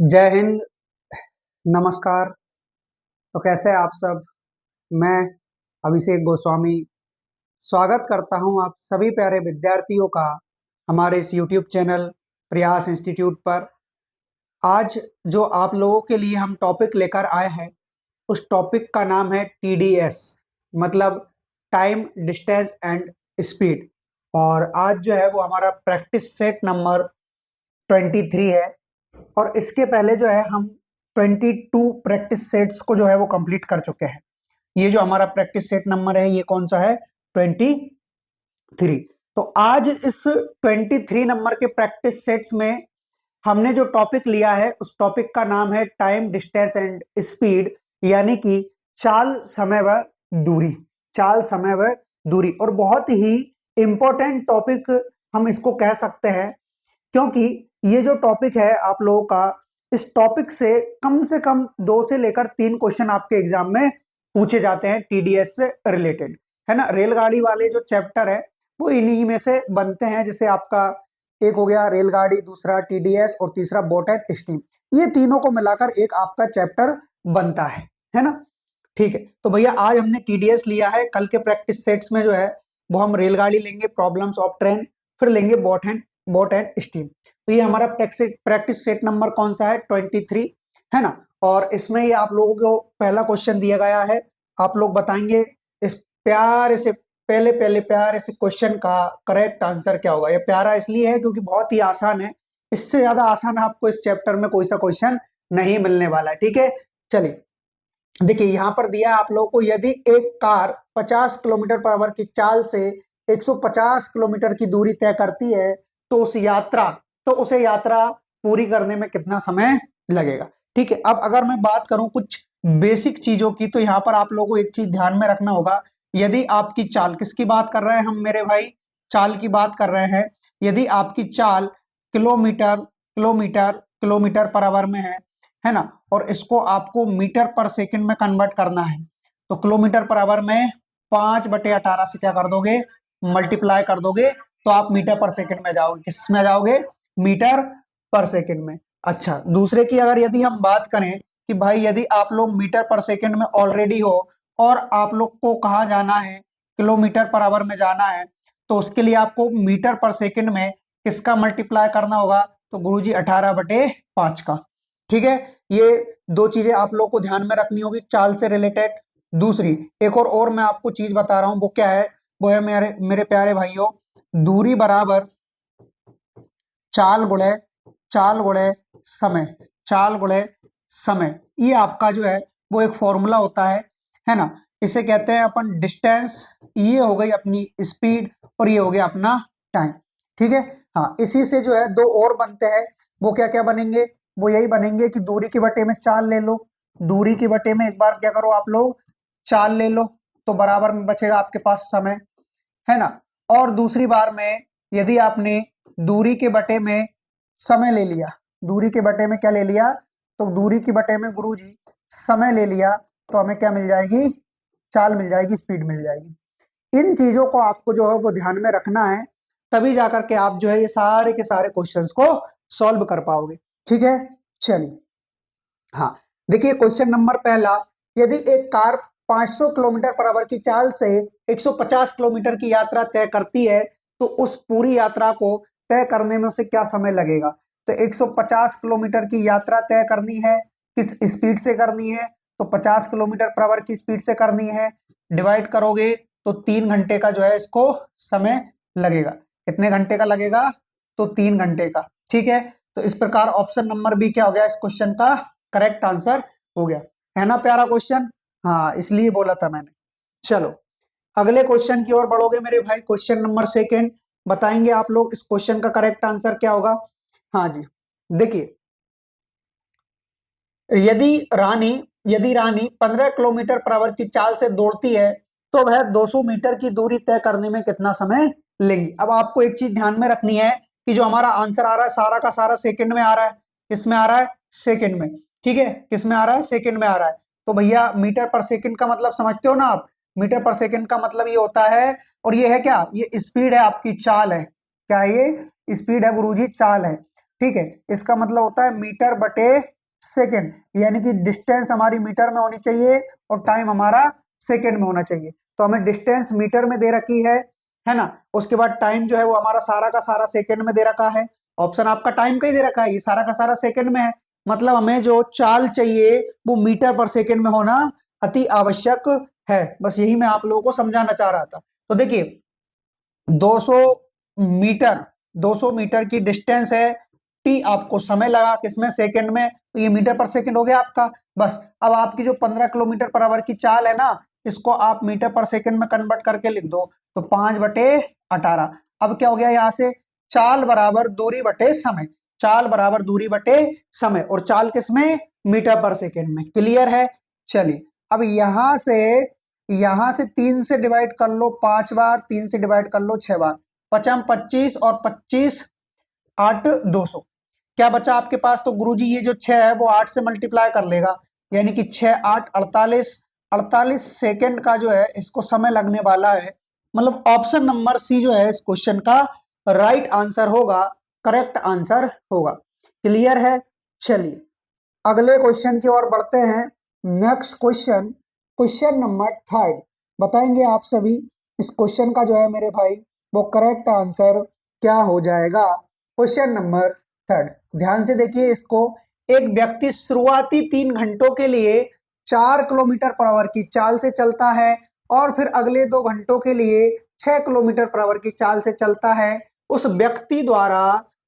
जय हिंद। नमस्कार। तो कैसे हैं आप सब। मैं अभिषेक गोस्वामी स्वागत करता हूं आप सभी प्यारे विद्यार्थियों का हमारे इस YouTube चैनल प्रयास इंस्टीट्यूट पर। आज जो आप लोगों के लिए हम टॉपिक लेकर आए हैं उस टॉपिक का नाम है TDS, मतलब टाइम डिस्टेंस एंड स्पीड। और आज जो है वो हमारा प्रैक्टिस सेट नंबर 23 है। और इसके पहले जो है हम 22 प्रैक्टिस सेट्स को जो है वो कंप्लीट कर चुके हैं। ये जो हमारा प्रैक्टिस सेट नंबर है ये कौन सा है? 23। तो आज इस 23 नंबर के प्रैक्टिस सेट्स में हमने जो टॉपिक लिया है उस टॉपिक का नाम है टाइम डिस्टेंस एंड स्पीड, यानी कि चाल, समय व दूरी। चाल, समय व दूरी। और बहुत ही इंपॉर्टेंट टॉपिक हम इसको कह सकते हैं, क्योंकि ये जो टॉपिक है आप लोगों का, इस टॉपिक से कम 2 से लेकर 3 क्वेश्चन आपके एग्जाम में पूछे जाते हैं टीडीएस से रिलेटेड, है ना। रेलगाड़ी वाले जो चैप्टर है वो इन्हीं में से बनते हैं। जैसे आपका एक हो गया रेलगाड़ी, दूसरा टीडीएस और तीसरा बोट एंड स्टीम। ये तीनों को मिलाकर एक आपका चैप्टर बनता है ना। ठीक है, तो भैया आज हमने टीडीएस लिया है। कल के प्रैक्टिस सेट्स में जो है वो हम रेलगाड़ी लेंगे, प्रॉब्लम्स ऑफ ट्रेन, फिर लेंगे बोट एंड स्टीम। तो ये हमारा प्रैक्टिस सेट नंबर कौन सा है? 23, है ना। और इसमें ये आप लोगों को पहला क्वेश्चन दिया गया है। आप लोग बताएंगे इस प्यारे से प्यारे से क्वेश्चन का करेक्ट आंसर क्या होगा। ये प्यारा इसलिए है क्योंकि बहुत ही आसान है। इससे ज्यादा आसान आपको इस चैप्टर में कोई सा क्वेश्चन नहीं मिलने वाला है। ठीक है, चलिए देखिए यहाँ पर दिया आप लोगों को, यदि एक कार 50 किलोमीटर पर आवर की चाल से 150 किलोमीटर की दूरी तय करती है तो उसे यात्रा पूरी करने में कितना समय लगेगा। ठीक है, अब अगर मैं बात करूं कुछ बेसिक चीजों की, तो यहाँ पर आप लोगों को एक चीज ध्यान में रखना होगा। यदि आपकी चाल, किसकी बात कर रहे हैं हम मेरे भाई? चाल की बात कर रहे हैं। यदि आपकी चाल kilometre kilometre kilometre per hour में है ना, और इसको आपको मीटर पर सेकंड में कन्वर्ट करना है, तो किलोमीटर पर आवर में 5/18 से क्या कर दोगे? मल्टीप्लाई कर दोगे, तो आप मीटर पर सेकंड में जाओगे। किस में जाओगे? मीटर पर सेकंड में। अच्छा, दूसरे की अगर यदि हम बात करें कि भाई यदि आप लोग मीटर पर सेकंड में ऑलरेडी हो और आप लोग को कहाँ जाना है? किलोमीटर पर आवर में जाना है, तो उसके लिए आपको मीटर पर सेकंड में किसका मल्टीप्लाई करना होगा? तो गुरुजी 18/5 का। ठीक है, ये दो चीजें आप लोग को ध्यान में रखनी होगी चाल से रिलेटेड। दूसरी एक और मैं आपको चीज बता रहा हूं, वो क्या है? वो है मेरे मेरे प्यारे भाइयों, दूरी बराबर चाल गुणे समय। चाल गुणे समय, ये आपका जो है वो एक फॉर्मूला होता है ना। इसे कहते हैं अपन डिस्टेंस। ये हो गई अपनी स्पीड और ये हो गया अपना टाइम। ठीक है, हाँ, इसी से जो है दो और बनते हैं। वो क्या क्या बनेंगे? वो यही बनेंगे कि दूरी की बटे में चाल ले लो, दूरी की बटे में एक बार क्या करो आप लोग? चाल ले लो, तो बराबर में बचेगा आपके पास समय, है ना। और दूसरी बार में यदि आपने दूरी के बटे में समय ले लिया, दूरी के बटे में क्या ले लिया? तो दूरी की बटे में गुरुजी समय ले लिया, तो हमें क्या मिल जाएगी? चाल मिल जाएगी, स्पीड मिल जाएगी। इन चीजों को आपको जो है वो ध्यान में रखना है, तभी जाकर के आप जो है ये सारे के सारे क्वेश्चंस को सॉल्व कर पाओगे। ठीक है, चलिए हाँ, देखिए क्वेश्चन नंबर पहला, यदि एक कार 500 किलोमीटर पर आवर की चाल से 150 किलोमीटर की यात्रा तय करती है तो उस पूरी यात्रा को तय करने में उसे क्या समय लगेगा? तो 150 किलोमीटर की यात्रा तय करनी है, किस स्पीड से करनी है? तो 50 किलोमीटर पर आवर की स्पीड से करनी है। डिवाइड करोगे तो 3 घंटे का जो है इसको समय लगेगा। कितने घंटे का लगेगा? तो 3 घंटे का। ठीक है, तो इस प्रकार ऑप्शन नंबर बी क्या हो गया इस क्वेश्चन का? करेक्ट आंसर हो गया। है ना प्यारा क्वेश्चन? हाँ, इसलिए बोला था मैंने। चलो अगले क्वेश्चन की ओर बढ़ोगे मेरे भाई। क्वेश्चन नंबर सेकंड, बताएंगे आप लोग इस क्वेश्चन का करेक्ट आंसर क्या होगा? हाँ जी, देखिए, यदि रानी यदि रानी 15 किलोमीटर पर आवर की चाल से दौड़ती है तो वह 200 मीटर की दूरी तय करने में कितना समय लेंगी? अब आपको एक चीज ध्यान में रखनी है कि जो हमारा आंसर आ रहा है सारा का सारा सेकंड में आ रहा है। किसमें आ रहा है? सेकंड में। ठीक है, किसमें आ रहा है? सेकंड में आ रहा है। तो भैया मीटर पर सेकंड का मतलब समझते हो ना आप? मीटर पर सेकंड का मतलब ये होता है, और ये है क्या? ये स्पीड है आपकी, चाल है। क्या है ये? स्पीड है गुरुजी, चाल है। ठीक है, इसका मतलब होता है मीटर बटे सेकंड, यानी कि डिस्टेंस हमारी मीटर में होनी चाहिए और टाइम हमारा सेकंड में होना चाहिए। तो हमें डिस्टेंस मीटर में दे रखी है ना। उसके बाद टाइम जो है वो हमारा सारा का सारा सेकंड में दे रखा है। ऑप्शन आपका टाइम का ही दे रखा है, ये सारा का सारा सेकंड में है। मतलब हमें जो चाल चाहिए वो मीटर पर सेकंड में होना अति आवश्यक है। बस यही मैं आप लोगों को समझाना चाह रहा था। तो देखिए 200 मीटर 200 मीटर की डिस्टेंस है, टी आपको समय लगा किसमें, सेकंड में, तो ये मीटर पर सेकंड हो गया आपका। बस अब आपकी जो 15 किलोमीटर पर आवर की चाल है ना, इसको आप मीटर पर सेकंड में कन्वर्ट करके लिख दो, तो 5/18। अब क्या हो गया यहाँ से, चाल बराबर दूरी बटे समय, चाल बराबर दूरी बटे समय, और चाल किसमें, मीटर पर सेकंड में। क्लियर है। चलिए अब यहां से 3 से डिवाइड कर लो 5 बार, 3 से डिवाइड कर लो 6 बार, पचम 25 और 25 8 200। क्या बचा आपके पास, तो गुरुजी ये जो 6 है वो 8 से मल्टीप्लाई कर लेगा, यानी कि 6 8 48, 48 सेकेंड का जो है इसको समय लगने वाला है। मतलब ऑप्शन नंबर सी जो है इस क्वेश्चन का राइट आंसर होगा, करेक्ट आंसर होगा। क्लियर है। चलिए अगले क्वेश्चन की ओर बढ़ते हैं। Next question, question number third, बताएंगे आप सभी इस क्वेश्चन का जो है मेरे भाई वो करेक्ट आंसर क्या हो जाएगा। क्वेश्चन नंबर थर्ड, ध्यान से देखिए इसको। एक व्यक्ति शुरुआती 3 घंटों के लिए 4 किलोमीटर पर आवर की चाल से चलता है और फिर अगले 2 घंटों के लिए 6 किलोमीटर पर आवर की चाल से चलता है। उस व्यक्ति द्वारा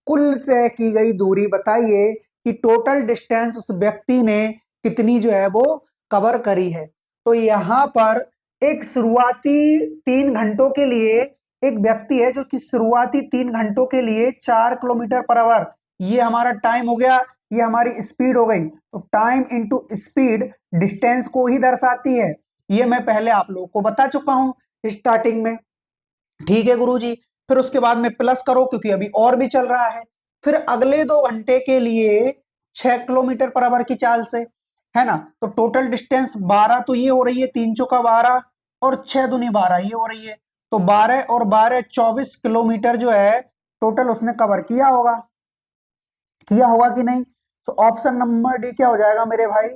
कुल तय की गई दूरी बताइए कि टोटल डिस्टेंस उस व्यक्ति ने कितनी जो है वो कवर करी है। तो यहाँ पर एक शुरुआती 3 घंटों के लिए एक व्यक्ति है जो कि शुरुआती 3 घंटों के लिए 4 किलोमीटर पर आवर, ये हमारा टाइम हो गया, ये हमारी स्पीड हो गई। तो टाइम इंटू स्पीड डिस्टेंस को ही दर्शाती है, ये मैं पहले आप लोगों को बता चुका हूं स्टार्टिंग में। ठीक है गुरुजी, फिर उसके बाद में प्लस करो क्योंकि अभी और भी चल रहा है। फिर अगले 2 घंटे के लिए 6 किलोमीटर पर आवर की चाल से, है ना। तो टोटल डिस्टेंस 12 तो ये हो रही है, 3 चौका 12 और 6 दूनी 12 ये हो रही है। तो 12 और 12 24 किलोमीटर जो है टोटल उसने कवर किया होगा कि नहीं। तो ऑप्शन नंबर डी क्या हो जाएगा मेरे भाई,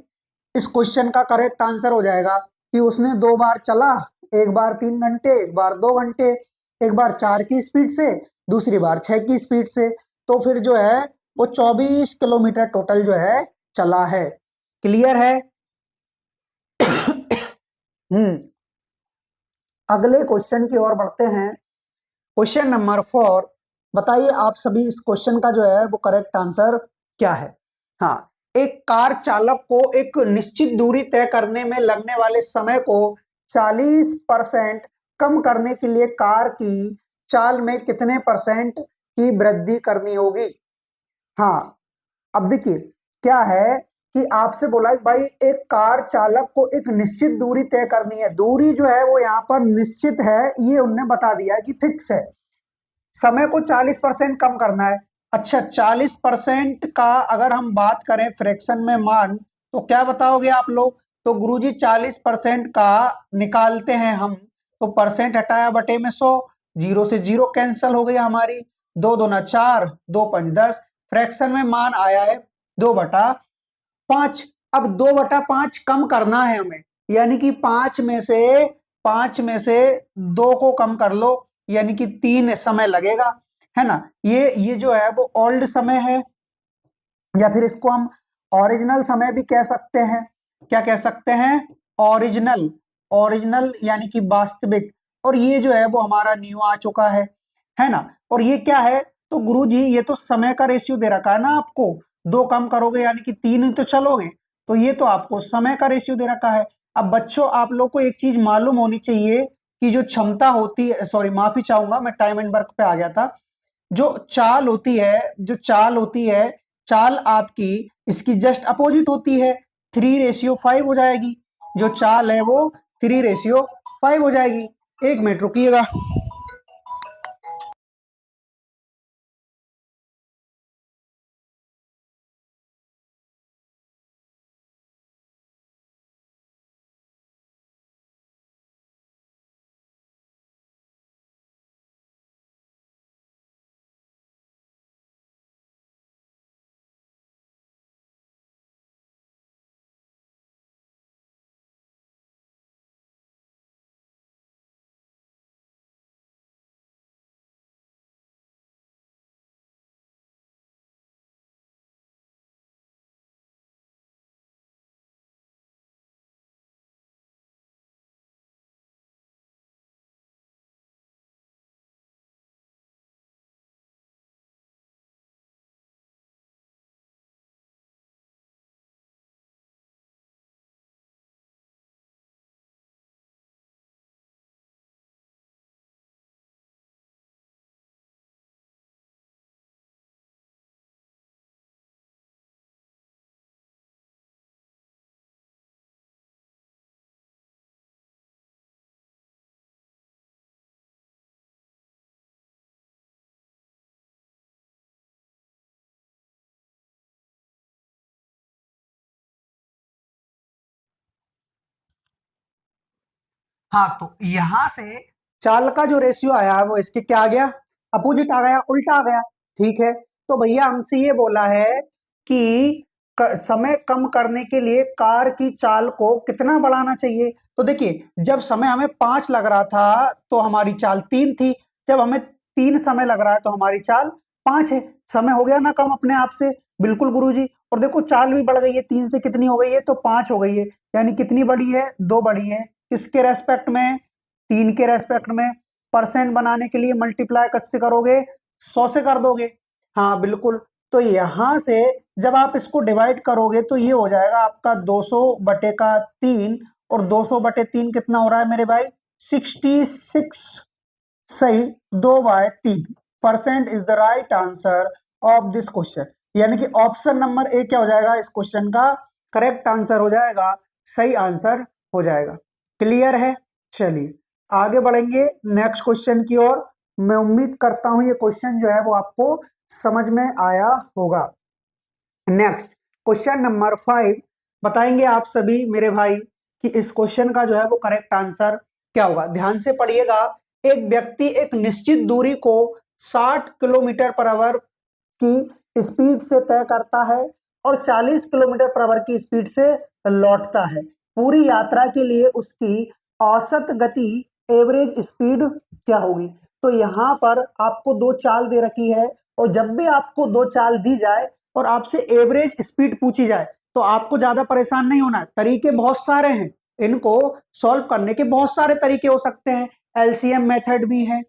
इस क्वेश्चन का करेक्ट आंसर हो जाएगा कि उसने 2 बार चला, एक बार 3 घंटे, एक बार 2 घंटे, एक बार 4 की स्पीड से, दूसरी बार 6 की स्पीड से। तो फिर जो है वो 24 किलोमीटर टोटल जो है चला है। क्लियर है। हम्म अगले क्वेश्चन की ओर बढ़ते हैं। क्वेश्चन नंबर 4, बताइए आप सभी इस क्वेश्चन का जो है वो करेक्ट आंसर क्या है। हाँ, एक कार चालक को एक निश्चित दूरी तय करने में लगने वाले समय को 40% कम करने के लिए कार की चाल में कितने परसेंट की वृद्धि करनी होगी। हाँ, अब देखिए क्या है कि आपसे बोला कि भाई एक कार चालक को एक निश्चित दूरी तय करनी है, दूरी जो है वो यहाँ पर निश्चित है, ये उनने बता दिया है कि फिक्स है, समय को 40% कम करना है। अच्छा 40% का अगर हम बात करें फ्रैक्शन में मान, तो क्या बताओगे आप लोग, तो गुरुजी 40% का निकालते हैं हम, तो परसेंट हटाया बटे में 100, जीरो से जीरो कैंसिल हो गई हमारी, 2 दूना 4, 2 5 10, फ्रैक्शन में मान आया है 2/5। अब 2/5 कम करना है हमें, यानी कि 5 में से 2 को कम कर लो, यानी कि 3 समय लगेगा, है ना। ये जो है वो ओल्ड समय है, या फिर इसको हम ओरिजिनल समय भी कह सकते हैं। क्या कह सकते हैं, ओरिजिनल, ओरिजिनल यानी कि वास्तविक। और ये जो है वो हमारा न्यू आ चुका है ना। और ये क्या है, तो गुरुजी ये तो समय का रेशियो दे रखा है ना आपको, 2 कम करोगे यानी कि 3 ही तो चलोगे, तो ये तो आपको समय का रेशियो दे रखा है। अब बच्चों आप लोग को एक चीज मालूम होनी चाहिए कि जो क्षमता होती है, सॉरी माफी चाहूंगा मैं टाइम एंड वर्क पे आ गया था, जो चाल होती है चाल आपकी इसकी जस्ट अपोजिट होती है, 3:5 हो जाएगी। जो चाल है वो 3:5 हो जाएगी। 1 मिनट रुकिएगा। हाँ, तो यहां से चाल का जो रेशियो आया वो इसके क्या आ गया, अपोजिट आ गया, उल्टा आ गया। ठीक है, तो भैया हमसे ये बोला है कि समय कम करने के लिए कार की चाल को कितना बढ़ाना चाहिए। तो देखिए, जब समय हमें 5 लग रहा था तो हमारी चाल 3 थी, जब हमें 3 समय लग रहा है तो हमारी चाल 5 है। समय हो गया ना कम अपने आप से। बिल्कुल गुरुजी, और देखो चाल भी बढ़ गई है, 3 से कितनी हो गई है, तो 5 हो गई है। यानी कितनी बढ़ी है, 2 बढ़ी है। किसके रेस्पेक्ट में, 3 के रेस्पेक्ट में। परसेंट बनाने के लिए मल्टीप्लाई किससे करोगे, 100 से कर दोगे। हाँ बिल्कुल, तो यहां से जब आप इसको डिवाइड करोगे तो ये हो जाएगा आपका 200 बटे का 3, और 200 बटे 3 कितना हो रहा है मेरे भाई, 66। सही, 2/3% is the right answer of this question. यानी कि ऑप्शन नंबर ए क्या हो जाएगा, इस क्वेश्चन का करेक्ट आंसर हो जाएगा, सही आंसर हो जाएगा। क्लियर है, चलिए आगे बढ़ेंगे नेक्स्ट क्वेश्चन की ओर। मैं उम्मीद करता हूं ये क्वेश्चन जो है वो आपको समझ में आया होगा। नेक्स्ट क्वेश्चन नंबर 5, बताएंगे आप सभी मेरे भाई कि इस क्वेश्चन का जो है वो करेक्ट आंसर क्या होगा। ध्यान से पढ़िएगा। एक व्यक्ति एक निश्चित दूरी को 60 किलोमीटर पर आवर की स्पीड से तय करता है और 40 किलोमीटर पर आवर की स्पीड से लौटता है। पूरी यात्रा के लिए उसकी औसत गति, एवरेज स्पीड क्या होगी। तो यहाँ पर आपको दो चाल दे रखी है, और जब भी आपको दो चाल दी जाए और आपसे एवरेज स्पीड पूछी जाए तो आपको ज्यादा परेशान नहीं होना है। तरीके बहुत सारे हैं, इनको सॉल्व करने के बहुत सारे तरीके हो सकते हैं। एलसीएम मेथड भी है।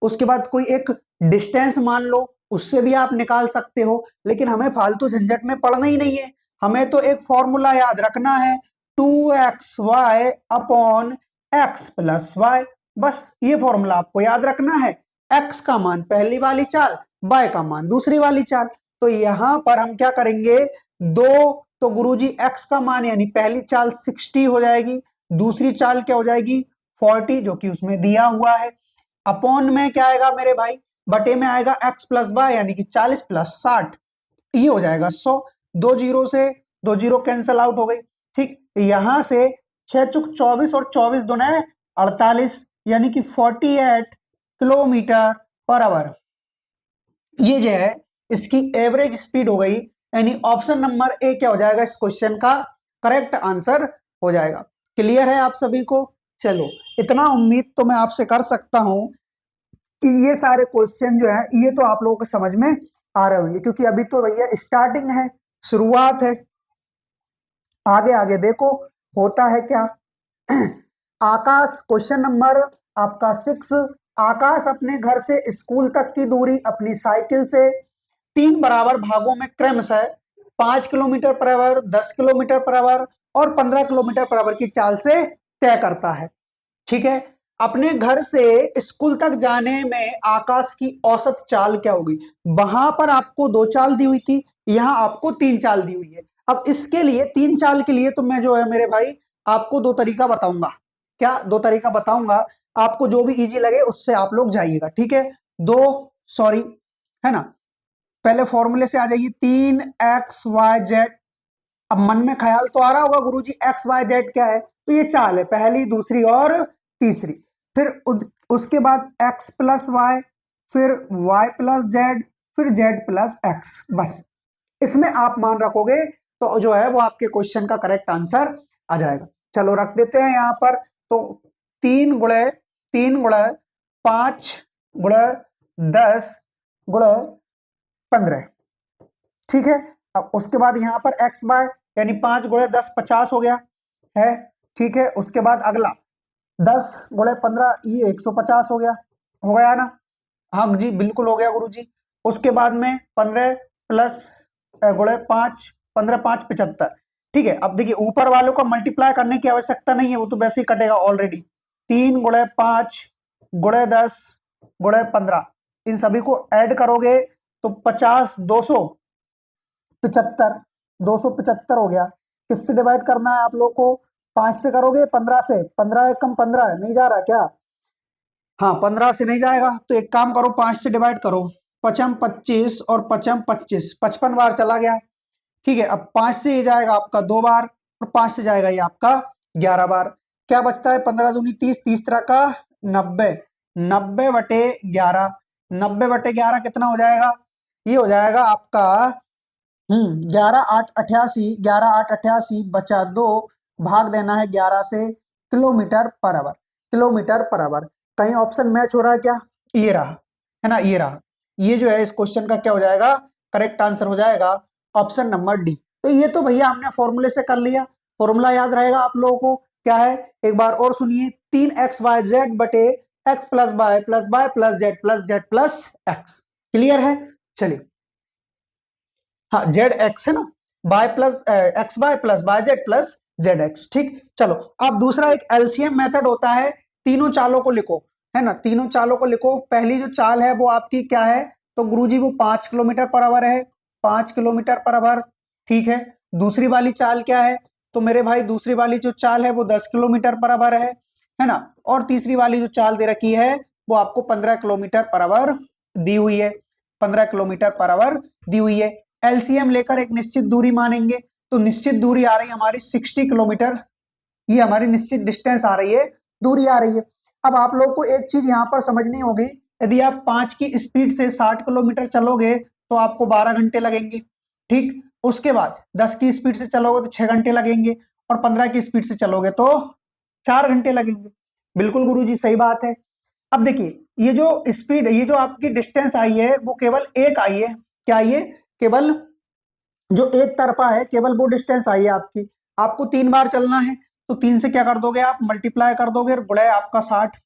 उसके बाद कोई एक डिस्टेंस मान लो, उससे भी आप निकाल सकते हो। लेकिन हमें फालतू झंझट में पड़ना ही नहीं है, हमें तो एक फॉर्मूला याद रखना है, 2xy upon x plus Y. बस ये फॉर्मूला आपको याद रखना है। x का मान पहली वाली चाल, y का मान दूसरी वाली चाल। तो यहां पर हम क्या करेंगे, दो, तो गुरुजी x का मान यानी पहली चाल 60 हो जाएगी, दूसरी चाल क्या हो जाएगी 40, जो कि उसमें दिया हुआ है। अपॉन में क्या आएगा मेरे भाई, बटे में आएगा x प्लस वाई, यानी कि 40 प्लस 60, ये हो जाएगा 100। दो जीरो से दो जीरो कैंसल आउट हो गई। ठीक, यहां से 6 चुक 24 और 24 दूना 48, यानी कि 48 किलोमीटर पर आवर, ये जो है इसकी एवरेज स्पीड हो गई। यानी ऑप्शन नंबर ए क्या हो जाएगा इस क्वेश्चन का करेक्ट आंसर हो जाएगा। क्लियर है आप सभी को। चलो, इतना उम्मीद तो मैं आपसे कर सकता हूं कि ये सारे क्वेश्चन जो है ये तो आप लोगों को समझ में आ रहे होंगे, क्योंकि अभी तो भैया स्टार्टिंग है, शुरुआत है। आगे आगे देखो होता है क्या। आकाश, क्वेश्चन नंबर आपका 6, आकाश अपने घर से स्कूल तक की दूरी अपनी साइकिल से 3 बराबर भागों में क्रमशः 5 kilometre per hour, 10 kilometre per hour और 15 किलोमीटर पर आवर की चाल से तय करता है। ठीक है, अपने घर से स्कूल तक जाने में आकाश की औसत चाल क्या होगी। वहां पर आपको 2 चाल दी हुई थी, यहां आपको 3 चाल दी हुई है। अब इसके लिए 3 चाल के लिए तो मैं जो है मेरे भाई आपको 2 तरीका बताऊंगा। क्या 2 तरीका बताऊंगा, आपको जो भी इजी लगे उससे आप लोग जाइएगा। ठीक है, दो, सॉरी, है ना, पहले फॉर्मूले से आ जाइए, 3xyz। अब मन में ख्याल तो आ रहा होगा गुरुजी एक्स वाई जेड क्या है, तो ये चाल है, पहली दूसरी और तीसरी। फिर उसके बाद x प्लस वाई, फिर y प्लस जेड, फिर z प्लस एक्स। बस इसमें आप मान रखोगे तो जो है वो आपके क्वेश्चन का करेक्ट आंसर आ जाएगा। चलो रख देते हैं यहाँ पर। तो 3 × 3 × 5 × 10 × 15, ठीक है। अब उसके बाद यहाँ पर x बाय यानी 5 × 10 50 हो गया है। ठीक है, उसके बाद अगला 10 × 15 ये 150 हो गया ना। हाँ जी बिल्कुल हो गया गुरु जी। उसके बाद में 15 प्लस गुणे 5, 15 5 75। ठीक है, अब देखिए ऊपर वालों को मल्टीप्लाई करने की आवश्यकता नहीं है, वो तो वैसे ही कटेगा ऑलरेडी। 3 × 5 × 10 × 15, इन सभी को ऐड करोगे तो 50 275, 275 हो गया। किससे डिवाइड करना है आप लोग को, 5 से करोगे, 15 से, 15 एकम 15 नहीं जा रहा क्या, हाँ 15 से नहीं जाएगा तो एक काम करो 5 से डिवाइड करो, 5 25 और 5 25, 55 बार चला गया। ठीक है, अब 5 से ये जाएगा आपका 2 बार और 5 से जाएगा ये आपका 11 बार। क्या बचता है, 15 दूनी 30, 30 तरह का 90, 90/11, 90/11 कितना हो जाएगा, ये हो जाएगा आपका 11/8 88, 11/8 88 बचा 2, भाग देना है 11 से, kilometre per hour, kilometre per hour. कहीं ऑप्शन मैच हो रहा है क्या, ये रहा, है ना, ये रहा, ये जो है इस क्वेश्चन का क्या हो जाएगा, करेक्ट आंसर हो जाएगा ऑप्शन नंबर डी। तो ये तो भैया हमने फॉर्मूले से कर लिया, फॉर्मूला याद रहेगा आप लोगों को, क्या है, एक बार और सुनिए, 3xyz/x+y+y+z+z+x, क्लियर है। चलिए, हाँ जेड एक्स है ना, y plus x y plus y z plus z x, ठीक। चलो अब दूसरा एक एलसीएम मेथड होता है, तीनों चालों को लिखो, है ना, तीनों चालों को लिखो। पहली जो चाल है वो आपकी क्या है, तो गुरुजी वो 5 किलोमीटर पर आवर है, 5 किलोमीटर पर आवर, ठीक है। दूसरी वाली चाल क्या है, तो मेरे भाई दूसरी वाली जो चाल है वो 10 किलोमीटर पर आवर है ना। और तीसरी वाली जो चाल दे रखी है वो आपको 15 किलोमीटर पर आवर दी हुई है, 15 किलोमीटर पर आवर दी हुई है। एलसीएम लेकर एक निश्चित दूरी मानेंगे, तो निश्चित दूरी आ रही है हमारी 60 किलोमीटर, ये हमारी निश्चित डिस्टेंस आ रही है, दूरी आ रही है। अब आप लोग को एक चीज यहाँ पर समझनी होगी, यदि आप 5 की स्पीड से 60 किलोमीटर चलोगे तो आपको 12 घंटे लगेंगे, ठीक। उसके बाद 10 की स्पीड से चलोगे तो 6 घंटे लगेंगे, और 15 की स्पीड से चलोगे तो 4 घंटे लगेंगे। बिल्कुल गुरुजी सही बात है। अब देखिए, ये जो स्पीड, ये जो आपकी डिस्टेंस आई है वो केवल एक आई है, क्या आई है, केवल जो एक तरफा है, केवल वो डिस्टेंस आई है आपकी। आपको 3 बार चलना है, तो 3 से क्या कर दोगे आप, मल्टीप्लाई कर दोगे, और गुणा आपका 60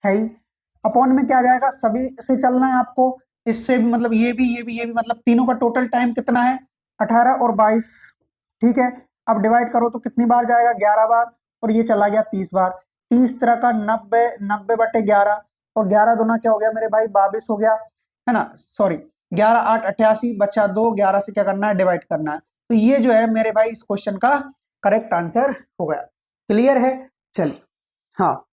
है ही, अपॉन में क्या जाएगा, सभी से चलना है आपको, इससे भी मतलब ये भी ये भी ये भी, मतलब तीनों का टोटल टाइम कितना है, 18 और 22, ठीक है। अब डिवाइड करो तो कितनी बार जाएगा, 11 बार, और ये चला गया 30 बार, 30 तरह का 90, 90/11, और 11 दूना क्या हो गया मेरे भाई, 22 हो गया, है ना, सॉरी 11/8 88 बचा 2, 11 से क्या करना है, डिवाइड करना है। तो ये जो है मेरे भाई इस क्वेश्चन का करेक्ट आंसर हो गया, क्लियर है। चलिए, हाँ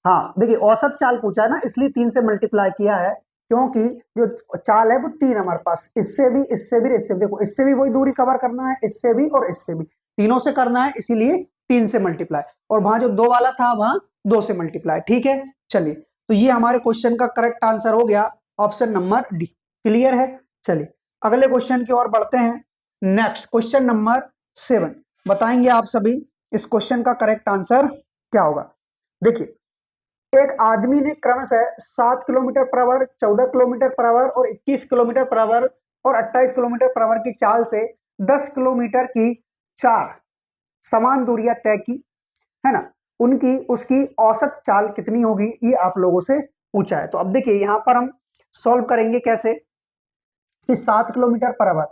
हाँ, देखिए औसत चाल पूछा है ना, इसलिए 3 से मल्टीप्लाई किया है, क्योंकि जो चाल है वो 3 हमारे पास, इससे भी इससे भी इससे भी, देखो इससे भी वही दूरी कवर करना है, इससे भी और इससे भी, तीनों से करना है, इसीलिए 3 से मल्टीप्लाई, और वहां जो 2 वाला था वहां 2 से मल्टीप्लाई, ठीक है। चलिए, तो ये हमारे क्वेश्चन का करेक्ट आंसर हो गया ऑप्शन नंबर डी, क्लियर है। चलिए अगले क्वेश्चन की ओर बढ़ते हैं। नेक्स्ट क्वेश्चन नंबर 7, बताएंगे आप सभी इस क्वेश्चन का करेक्ट आंसर क्या होगा। देखिए, एक आदमी ने क्रमशः 7 kilometre per hour, 14 kilometre per hour और 21 किलोमीटर पर आवर और 28 किलोमीटर पर आवर की चाल से 10 किलोमीटर की 4 समान दूरियां तय की, है ना। उनकी उसकी औसत चाल कितनी होगी, ये आप लोगों से पूछा है। तो अब देखिए यहाँ पर हम सॉल्व करेंगे कैसे, कि 7 किलोमीटर पर आवर,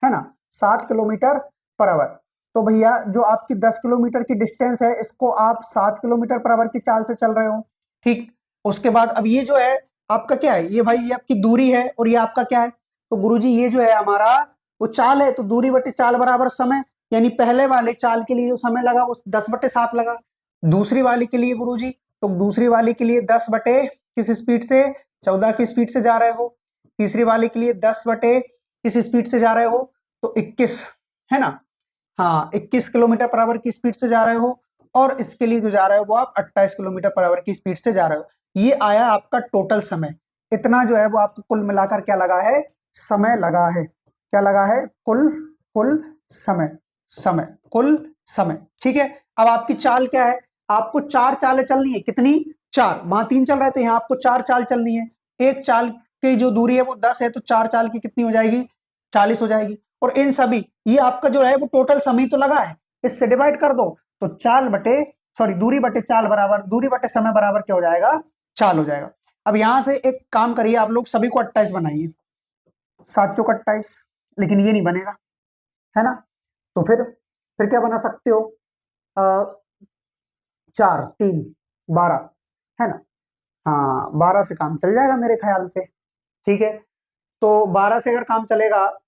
है ना, 7 किलोमीटर पर आवर, तो भैया जो आपकी 10 किलोमीटर की डिस्टेंस है इसको आप 7 किलोमीटर पर आवर की चाल से चल रहे हो, ठीक। उसके बाद अब ये जो है आपका क्या है, ये भाई ये आपकी दूरी है, और ये आपका क्या है, तो गुरुजी ये जो है हमारा वो चाल है, तो दूरी बटे चाल बराबर समय, यानी पहले वाले चाल के लिए जो समय लगा वो 10/7 लगा। दूसरी वाली के लिए गुरुजी, तो दूसरी वाली के लिए 10 बटे किस स्पीड से, 14 की स्पीड से जा रहे हो। तीसरी वाली के लिए 10 बटे किस स्पीड से जा रहे हो, तो 21, है ना, हाँ 21 किलोमीटर पर आवर की स्पीड से जा रहे हो। और इसके लिए जो जा रहे हो वो आप 28 किलोमीटर पर आवर की स्पीड से जा रहे हो। ये आया आपका टोटल समय, इतना जो है वो आपको कुल मिलाकर क्या लगा है, समय लगा है, क्या लगा है, कुल कुल समय, समय कुल समय, ठीक है। अब आपकी चाल क्या है, आपको 4 चालें चलनी है, कितनी, 4, वहां 3 चल रहे थे, यहाँ आपको 4 चाल चलनी है। एक चाल की जो दूरी है वो 10 है, तो 4 चाल की कितनी हो जाएगी, 40 हो जाएगी। और इन सभी, ये आपका जो है वो टोटल समय तो लगा है, इससे डिवाइड कर दो, तो चाल बटे सॉरी दूरी बटे चाल बराबर दूरी बटे समय बराबर क्या हो जाएगा, चाल हो जाएगा। अब यहां से एक काम करिए, आप लोग सभी को 28 बनाइए, 7 चौक 28, लेकिन ये नहीं बनेगा, है ना। तो फिर क्या बना सकते हो, 4 3 12, है ना, हाँ 12 से काम चल जाएगा मेरे ख्याल से, ठीक है। तो 12 से अगर काम चलेगा,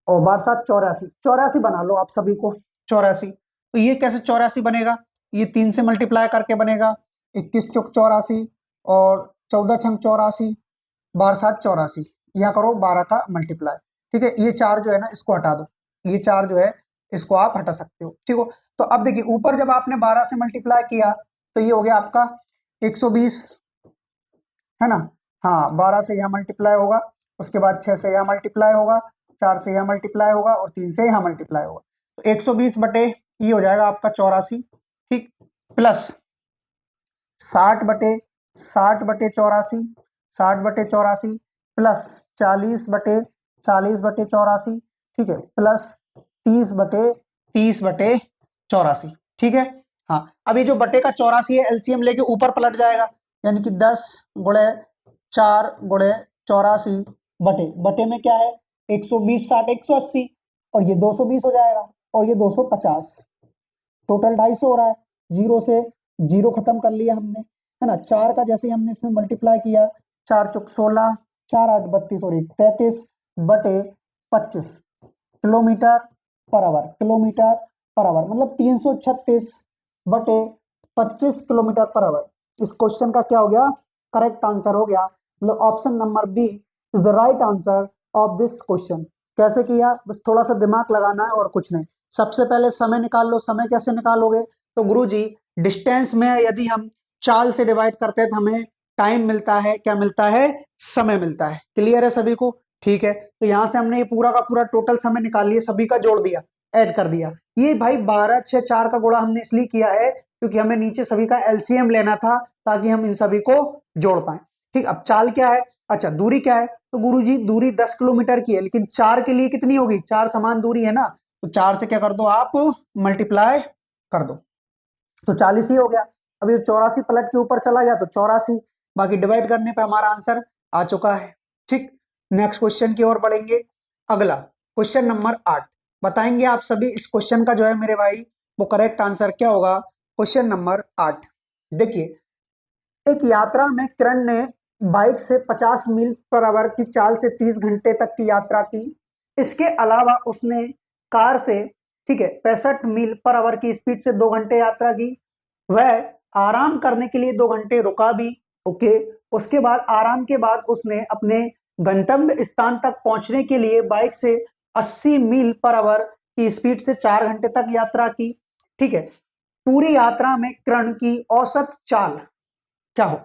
और 12 7 84, 84 बना लो आप सभी को, 84। तो ये कैसे 84 बनेगा, ये 3 से मल्टीप्लाई करके बनेगा, 21 चौक 84, और 14 छंग 84, 12 7 84, यहाँ करो 12 का मल्टीप्लाई, ठीक है। ये 4 जो है ना इसको हटा दो, ये 4 जो है इसको आप हटा सकते हो, ठीक हो। तो अब देखिए ऊपर जब आपने 12 से मल्टीप्लाई किया तो ये हो गया आपका 120, है ना। हाँ 12 से यहाँ मल्टीप्लाई होगा, उसके बाद 6 से यहाँ मल्टीप्लाई होगा, 4 से यहाँ मल्टीप्लाई होगा और 3 से यहाँ मल्टीप्लाई होगा। तो 120 बटे ये हो जाएगा आपका 84, ठीक, प्लस 60 बटे 84 प्लस 40 बटे 84, ठीक है, प्लस 30 बटे ठीक है। हाँ अब ये जो बटे का 84 है एलसीएम लेके ऊपर पलट जाएगा, यानी कि 10 गुणे 4 गुणे 84 बटे बटे में क्या है 120 60 180 और ये 220 हो जाएगा और ये 250, टोटल 250 हो रहा है। जीरो से जीरो खत्म कर लिया हमने, है ना। 4 का जैसे ही हमने इसमें मल्टीप्लाई किया, 4 चौक 16, 4 8 32 और 33 बटे 25 kilometre per hour, kilometre per hour मतलब 336 बटे 25 किलोमीटर पर आवर। इस क्वेश्चन का क्या हो गया, करेक्ट आंसर हो गया, मतलब option number B is the right answer of this question. कैसे किया, बस थोड़ा सा दिमाग लगाना है और कुछ नहीं। सबसे पहले समय निकाल लो। समय कैसे निकालोगे, तो गुरुजी डिस्टेंस में यदि हम चाल से डिवाइड करते हैं तो हमें टाइम मिलता है, क्या मिलता है, समय मिलता है। क्लियर है सभी को, ठीक है। तो यहां से हमने ये पूरा का पूरा टोटल समय निकाल लिया, सभी का जोड़ दिया, ऐड कर दिया। ये भाई 12 6 4 का गुणा हमने इसलिए किया है क्योंकि हमें नीचे सभी का एलसीएम लेना था ताकि हम इन सभी को जोड़ पाए, ठीक। अब चाल क्या है, अच्छा दूरी क्या है, तो गुरुजी दूरी 10 किलोमीटर की है, लेकिन 4 के लिए कितनी होगी, 4 समान दूरी है ना, तो 4 से क्या कर दो आप मल्टीप्लाई कर दो, तो 40 ही हो गया। अब ये 84 पलट के ऊपर चला गया तो 84, बाकी डिवाइड करने पे हमारा आंसर आ चुका है, ठीक। नेक्स्ट क्वेश्चन की ओर बढ़ेंगे। अगला क्वेश्चन नंबर 8, बताएंगे आप सभी इस क्वेश्चन का जो है मेरे भाई वो करेक्ट आंसर क्या होगा। क्वेश्चन नंबर 8 देखिए, एक यात्रा में किरण ने बाइक से 50 मील पर आवर की चाल से 30 घंटे तक की यात्रा की। इसके अलावा उसने कार से, ठीक है, 65 मील पर आवर की स्पीड से 2 घंटे यात्रा की। वह आराम करने के लिए 2 घंटे रुका भी, ओके। उसके बाद आराम के बाद उसने अपने गंतव्य स्थान तक पहुंचने के लिए बाइक से 80 मील पर आवर की स्पीड से 4 घंटे तक यात्रा की, ठीक है। पूरी यात्रा में किरण की औसत चाल क्या हो,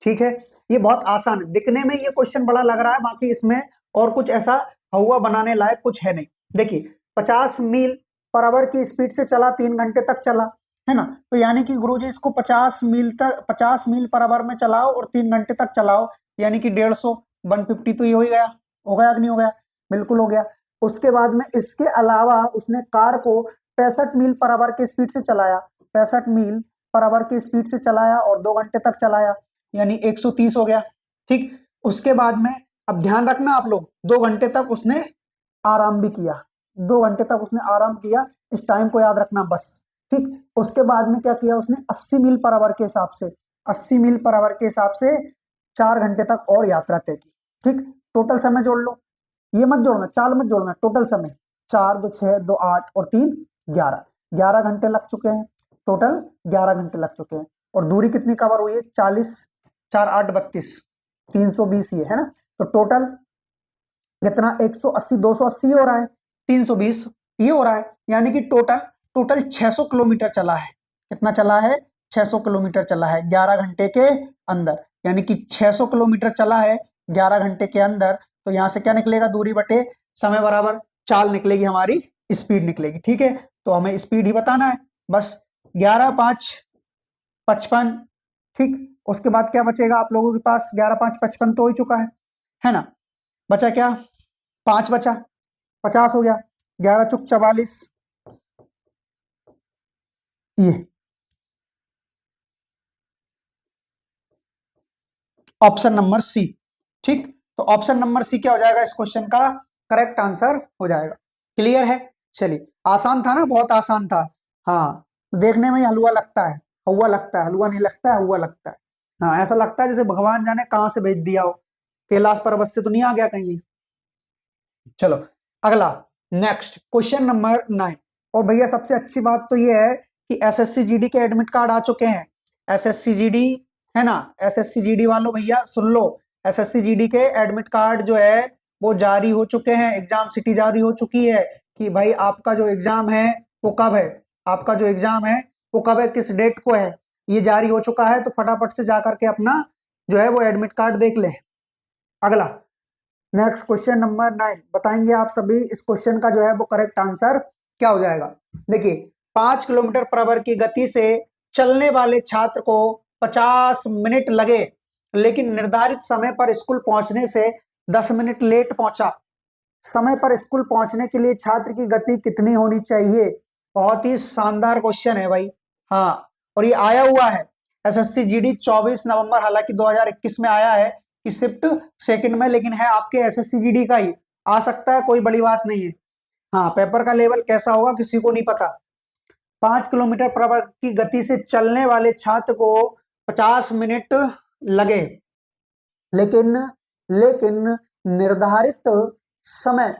ठीक है। ये बहुत आसान है, दिखने में ये क्वेश्चन बड़ा लग रहा है, बाकी इसमें और कुछ ऐसा हुआ बनाने लायक कुछ है नहीं। देखिए 50 मील पर आवर की स्पीड से चला, 3 घंटे तक चला, है ना। तो यानी कि गुरुजी इसको 50 मील पर आवर में चलाओ और 3 घंटे तक चलाओ, यानी कि 150 150 तो ये हो ही गया, हो गया कि नहीं हो गया, बिल्कुल हो गया। उसके बाद में इसके अलावा उसने कार को 65 मील पर आवर की स्पीड से चलाया, 65 मील पर आवर की स्पीड से चलाया और 2 घंटे तक चलाया, यानी 130 हो गया, ठीक। उसके बाद में अब ध्यान रखना आप लोग, 2 घंटे तक उसने आराम भी किया, 2 घंटे तक उसने आराम किया, इस टाइम को याद रखना बस, ठीक। उसके बाद में क्या किया उसने 80 मील पर आवर के हिसाब से, 80 मील पर आवर के हिसाब से 4 घंटे तक और यात्रा तय की, ठीक। टोटल समय जोड़ लो, ये मत जोड़ना, चाल मत जोड़ना, टोटल समय 4 2 6 2 8 और 3 11, 11 घंटे लग चुके हैं, टोटल 11 घंटे लग चुके हैं। और दूरी कितनी कवर हुई है, 40 4 8 32 320 ये है ना। तो टोटल कितना 180 280 हो रहा है, 320 ये हो रहा है, यानी कि टोटल टोटल 600 किलोमीटर चला है। कितना चला है, 600 किलोमीटर चला है 11 घंटे के अंदर, यानी कि 600 किलोमीटर चला है 11 घंटे के अंदर। तो यहां से क्या निकलेगा, दूरी बटे समय बराबर चाल निकलेगी, हमारी स्पीड निकलेगी, ठीक है। तो हमें स्पीड ही बताना है बस, 11 5 55, ठीक। उसके बाद क्या बचेगा आप लोगों के पास, 11 5 55 तो हो ही चुका है ना। बचा क्या, 5 बचा, 50 हो गया, 11 चुक 44, ये ऑप्शन नंबर सी, ठीक। तो ऑप्शन नंबर सी क्या हो जाएगा, इस क्वेश्चन का करेक्ट आंसर हो जाएगा। क्लियर है, चलिए आसान था ना, बहुत आसान था। हाँ देखने में ही हलवा लगता है, हवा लगता है, हलवा नहीं लगता है, हुआ लगता है। हाँ ऐसा लगता है जैसे भगवान जाने कहाँ से भेज दिया हो, कैलाश पर्वत से तो नहीं आ गया कहीं। चलो अगला, नेक्स्ट क्वेश्चन नंबर 9। और भैया सबसे अच्छी बात तो ये है कि एसएससी जीडी के एडमिट कार्ड आ चुके हैं। एसएससी जीडी है ना, एसएससी जीडी वालों भैया सुन लो, एसएससी जीडी के एडमिट कार्ड जो है वो जारी हो चुके हैं, एग्जाम सिटी जारी हो चुकी है। कि भाई आपका जो एग्जाम है वो कब है, आपका जो एग्जाम है वो कब है, किस डेट को है। ये जारी हो चुका है तो फटाफट से जाकर के अपना जो है वो एडमिट कार्ड देख ले। अगला नेक्स्ट क्वेश्चन नंबर 9, बताएंगे आप सभी इस क्वेश्चन का जो है वो करेक्ट आंसर क्या हो जाएगा। देखिए 5 किलोमीटर पर आवर की गति से चलने वाले छात्र को 50 मिनट लगे, लेकिन निर्धारित समय पर स्कूल पहुंचने से 10 मिनट लेट पहुंचा। समय पर स्कूल पहुंचने के लिए छात्र की गति कितनी होनी चाहिए। बहुत ही शानदार क्वेश्चन है भाई। हाँ, और ये आया हुआ है एसएससी जीडी 24 नवंबर, हालांकि 2021 में आया है कि शिफ्ट सेकंड में, लेकिन है आपके एसएससी जीडी का ही, आ सकता है, कोई बड़ी बात नहीं है। हाँ, पेपर का लेवल कैसा होगा किसी को नहीं पता। 5 किलोमीटर पर आवर की गति से चलने वाले छात्र को 50 मिनट लगे, लेकिन लेकिन निर्धारित समय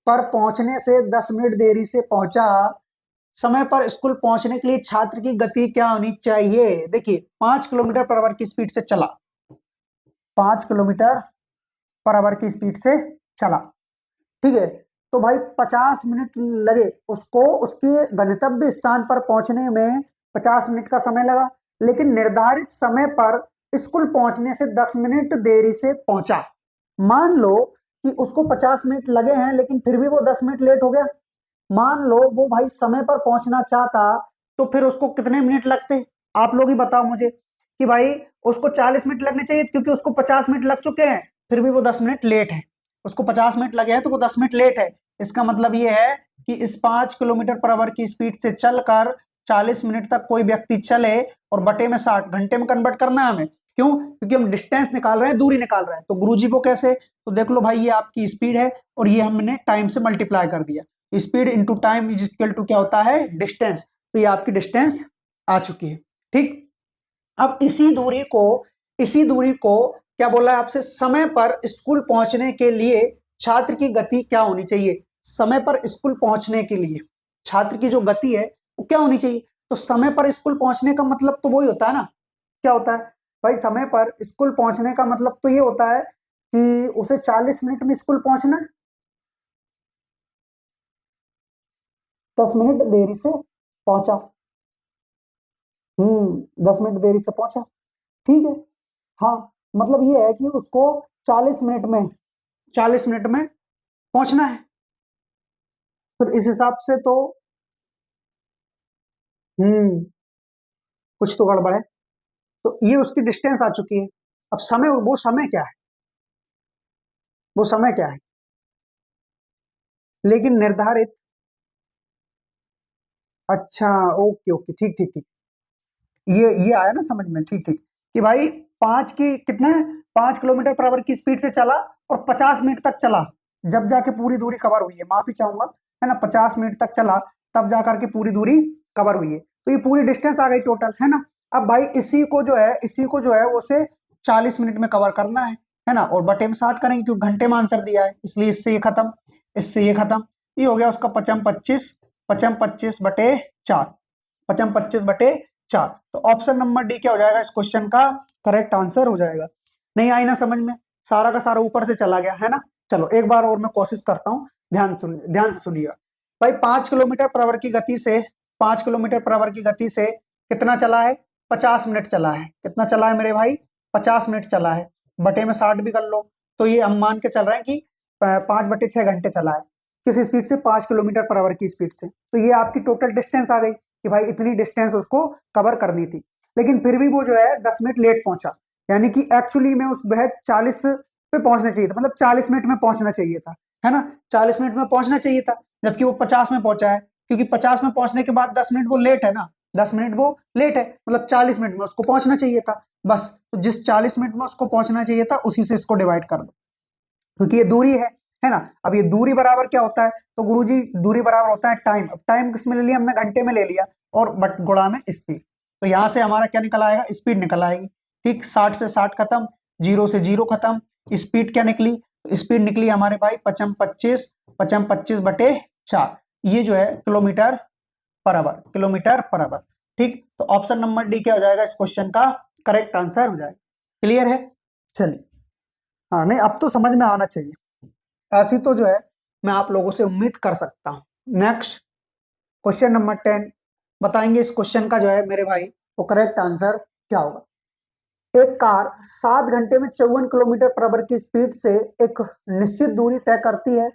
पर पहुंचने से 10 मिनट देरी से पहुंचा। समय पर स्कूल पहुंचने के लिए छात्र की गति क्या होनी चाहिए। देखिए 5 किलोमीटर पर आवर की स्पीड से चला, 5 किलोमीटर पर आवर की स्पीड से चला, ठीक है, तो भाई 50 मिनट लगे उसको उसके गंतव्य स्थान पर पहुंचने में, 50 मिनट का समय लगा, लेकिन निर्धारित समय पर स्कूल पहुंचने से 10 मिनट देरी से पहुंचा। मान लो कि उसको 50 मिनट लगे हैं लेकिन फिर भी वो 10 मिनट लेट हो गया। मान लो वो भाई समय पर पहुंचना चाहता तो फिर उसको कितने मिनट लगते, आप लोग ही बताओ मुझे। कि भाई उसको 40 मिनट लगने चाहिए क्योंकि उसको 50 मिनट लग चुके हैं, फिर भी वो 10 मिनट लेट है। उसको 50 मिनट लगे हैं तो वो 10 मिनट लेट है। इसका मतलब ये है कि इस 5 किलोमीटर पर आवर की स्पीड से चलकर 40 मिनट तक कोई व्यक्ति चले और बटे में 60 घंटे में कन्वर्ट करना है हमें। क्यों? क्योंकि हम डिस्टेंस निकाल रहे हैं, दूरी निकाल रहे हैं। तो गुरुजी वो कैसे, तो देख लो भाई, ये आपकी स्पीड है और ये हमने टाइम से मल्टीप्लाई कर दिया। Speed into time is equal to क्या होता है, डिस्टेंस। तो ये आपकी डिस्टेंस आ चुकी है। ठीक, अब इसी दूरी को क्या बोला है आपसे, समय पर स्कूल पहुंचने के लिए छात्र की गति क्या होनी चाहिए। समय पर स्कूल पहुंचने के लिए छात्र की जो गति है वो क्या होनी चाहिए। तो समय पर स्कूल पहुंचने का मतलब तो वही होता है ना, क्या होता है भाई, समय पर स्कूल पहुंचने का मतलब तो ये होता है कि उसे 40 मिनट में स्कूल पहुंचना है, 10 मिनट देरी से पहुंचा। 10 मिनट देरी से पहुंचा, ठीक है। हाँ, मतलब ये है कि उसको 40 मिनट में पहुंचना है। फिर इस हिसाब से तो हम्म कुछ तो गड़बड़ है। तो ये उसकी डिस्टेंस आ चुकी है। अब समय, वो समय क्या है, वो समय क्या है, लेकिन निर्धारित, अच्छा, ओके ओके, ठीक ठीक ठीक, ये आया ना समझ में, ठीक ठीक। कि भाई पांच की कितने 5 किलोमीटर पर आवर की स्पीड से चला और 50 मिनट तक चला, जब जाके पूरी दूरी कवर हुई है, माफी चाहूंगा, है ना, 50 मिनट तक चला तब जाकर के पूरी दूरी कवर हुई है। तो ये पूरी डिस्टेंस आ गई टोटल, है ना। अब भाई इसी को जो है उसे 40 मिनट में कवर करना है ना, और बटे में 60 करेंगे क्योंकि घंटे में आंसर दिया है, इसलिए इससे ये खत्म, इससे ये खत्म। ये हो गया उसका 55 55 बटे 4, 55 बटे 4। तो ऑप्शन नंबर डी क्या हो जाएगा इस क्वेश्चन का करेक्ट आंसर हो जाएगा। नहीं आई ना समझ में, सारा का सारा ऊपर से चला गया है ना। चलो एक बार और मैं कोशिश करता हूँ, ध्यान से सुनिएगा। भाई 5 किलोमीटर पर आवर की गति से 5 किलोमीटर पर आवर की गति से कितना चला है, 50 मिनट चला है। कितना चला है मेरे भाई, 50 मिनट चला है, बटे में 60 भी कर लो। तो ये हम मान के चल रहे हैं कि 5/6 घंटे चला है। किस स्पीड से, 5 किलोमीटर पर आवर की स्पीड से। तो ये आपकी टोटल डिस्टेंस आ गई कि भाई इतनी डिस्टेंस उसको कवर करनी थी, लेकिन फिर भी वो जो है 10 मिनट लेट पहुंचा। यानी कि एक्चुअली में उस वह 40 पे पहुंचना चाहिए था, मतलब 40 मिनट में पहुंचना चाहिए था, है ना, 40 मिनट में पहुंचना चाहिए था, जबकि वो 50 में पहुंचा है। क्योंकि 50 में पहुंचने के बाद 10 मिनट वो लेट है ना, 10 मिनट वो लेट है, मतलब 40 मिनट में उसको पहुंचना चाहिए था। बस, तो जिस 40 मिनट में उसको पहुंचना चाहिए था उसी से इसको डिवाइड कर दो, क्योंकि ये दूरी है ना। अब ये दूरी बराबर क्या होता है, तो गुरुजी दूरी बराबर होता है टाइम। अब टाइम किस में ले लिया हमने, घंटे में ले लिया, और बट गुणा में स्पीड। तो यहां से हमारा क्या निकल आएगा, स्पीड निकल आएगी। ठीक, 60 से 60 खत्म, 0 से 0 खत्म, स्पीड क्या निकली, स्पीड निकली हमारे भाई 55 बटे 4। ये जो है kilometre per hour, kilometre per hour. ठीक, तो ऑप्शन नंबर डी क्या हो जाएगा इस क्वेश्चन का करेक्ट आंसर हो जाएगा। क्लियर है, चलिए। हाँ, नहीं अब तो समझ में आना चाहिए, ऐसी तो जो है मैं आप लोगों से उम्मीद कर सकता हूँ। नेक्स्ट क्वेश्चन नंबर 10, बताएंगे इस क्वेश्चन का जो है मेरे भाई वो करेक्ट आंसर क्या होगा। एक कार 7 घंटे में 54 किलोमीटर पर आवर की स्पीड से एक निश्चित दूरी तय करती है।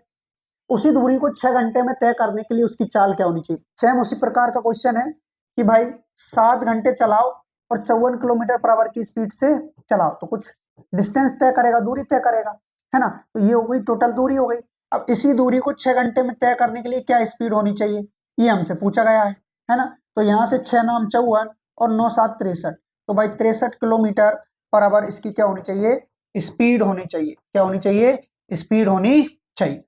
उसी दूरी को 6 घंटे में तय करने के लिए उसकी चाल क्या होनी चाहिए। सेम उसी प्रकार का क्वेश्चन है कि भाई 7 घंटे चलाओ और 54 किलोमीटर पर आवर की स्पीड से चलाओ, तो कुछ डिस्टेंस तय करेगा, दूरी तय करेगा, है ना। तो ये हो गई टोटल दूरी हो गई। अब इसी दूरी को 6 घंटे में तय करने के लिए क्या स्पीड होनी चाहिए, ये हमसे पूछा गया है ना। तो यहाँ से 6 9 54 और 9 7 63, तो भाई 63 किलोमीटर पर आवर इसकी क्या होनी चाहिए, स्पीड होनी चाहिए। क्या होनी चाहिए, स्पीड होनी चाहिए।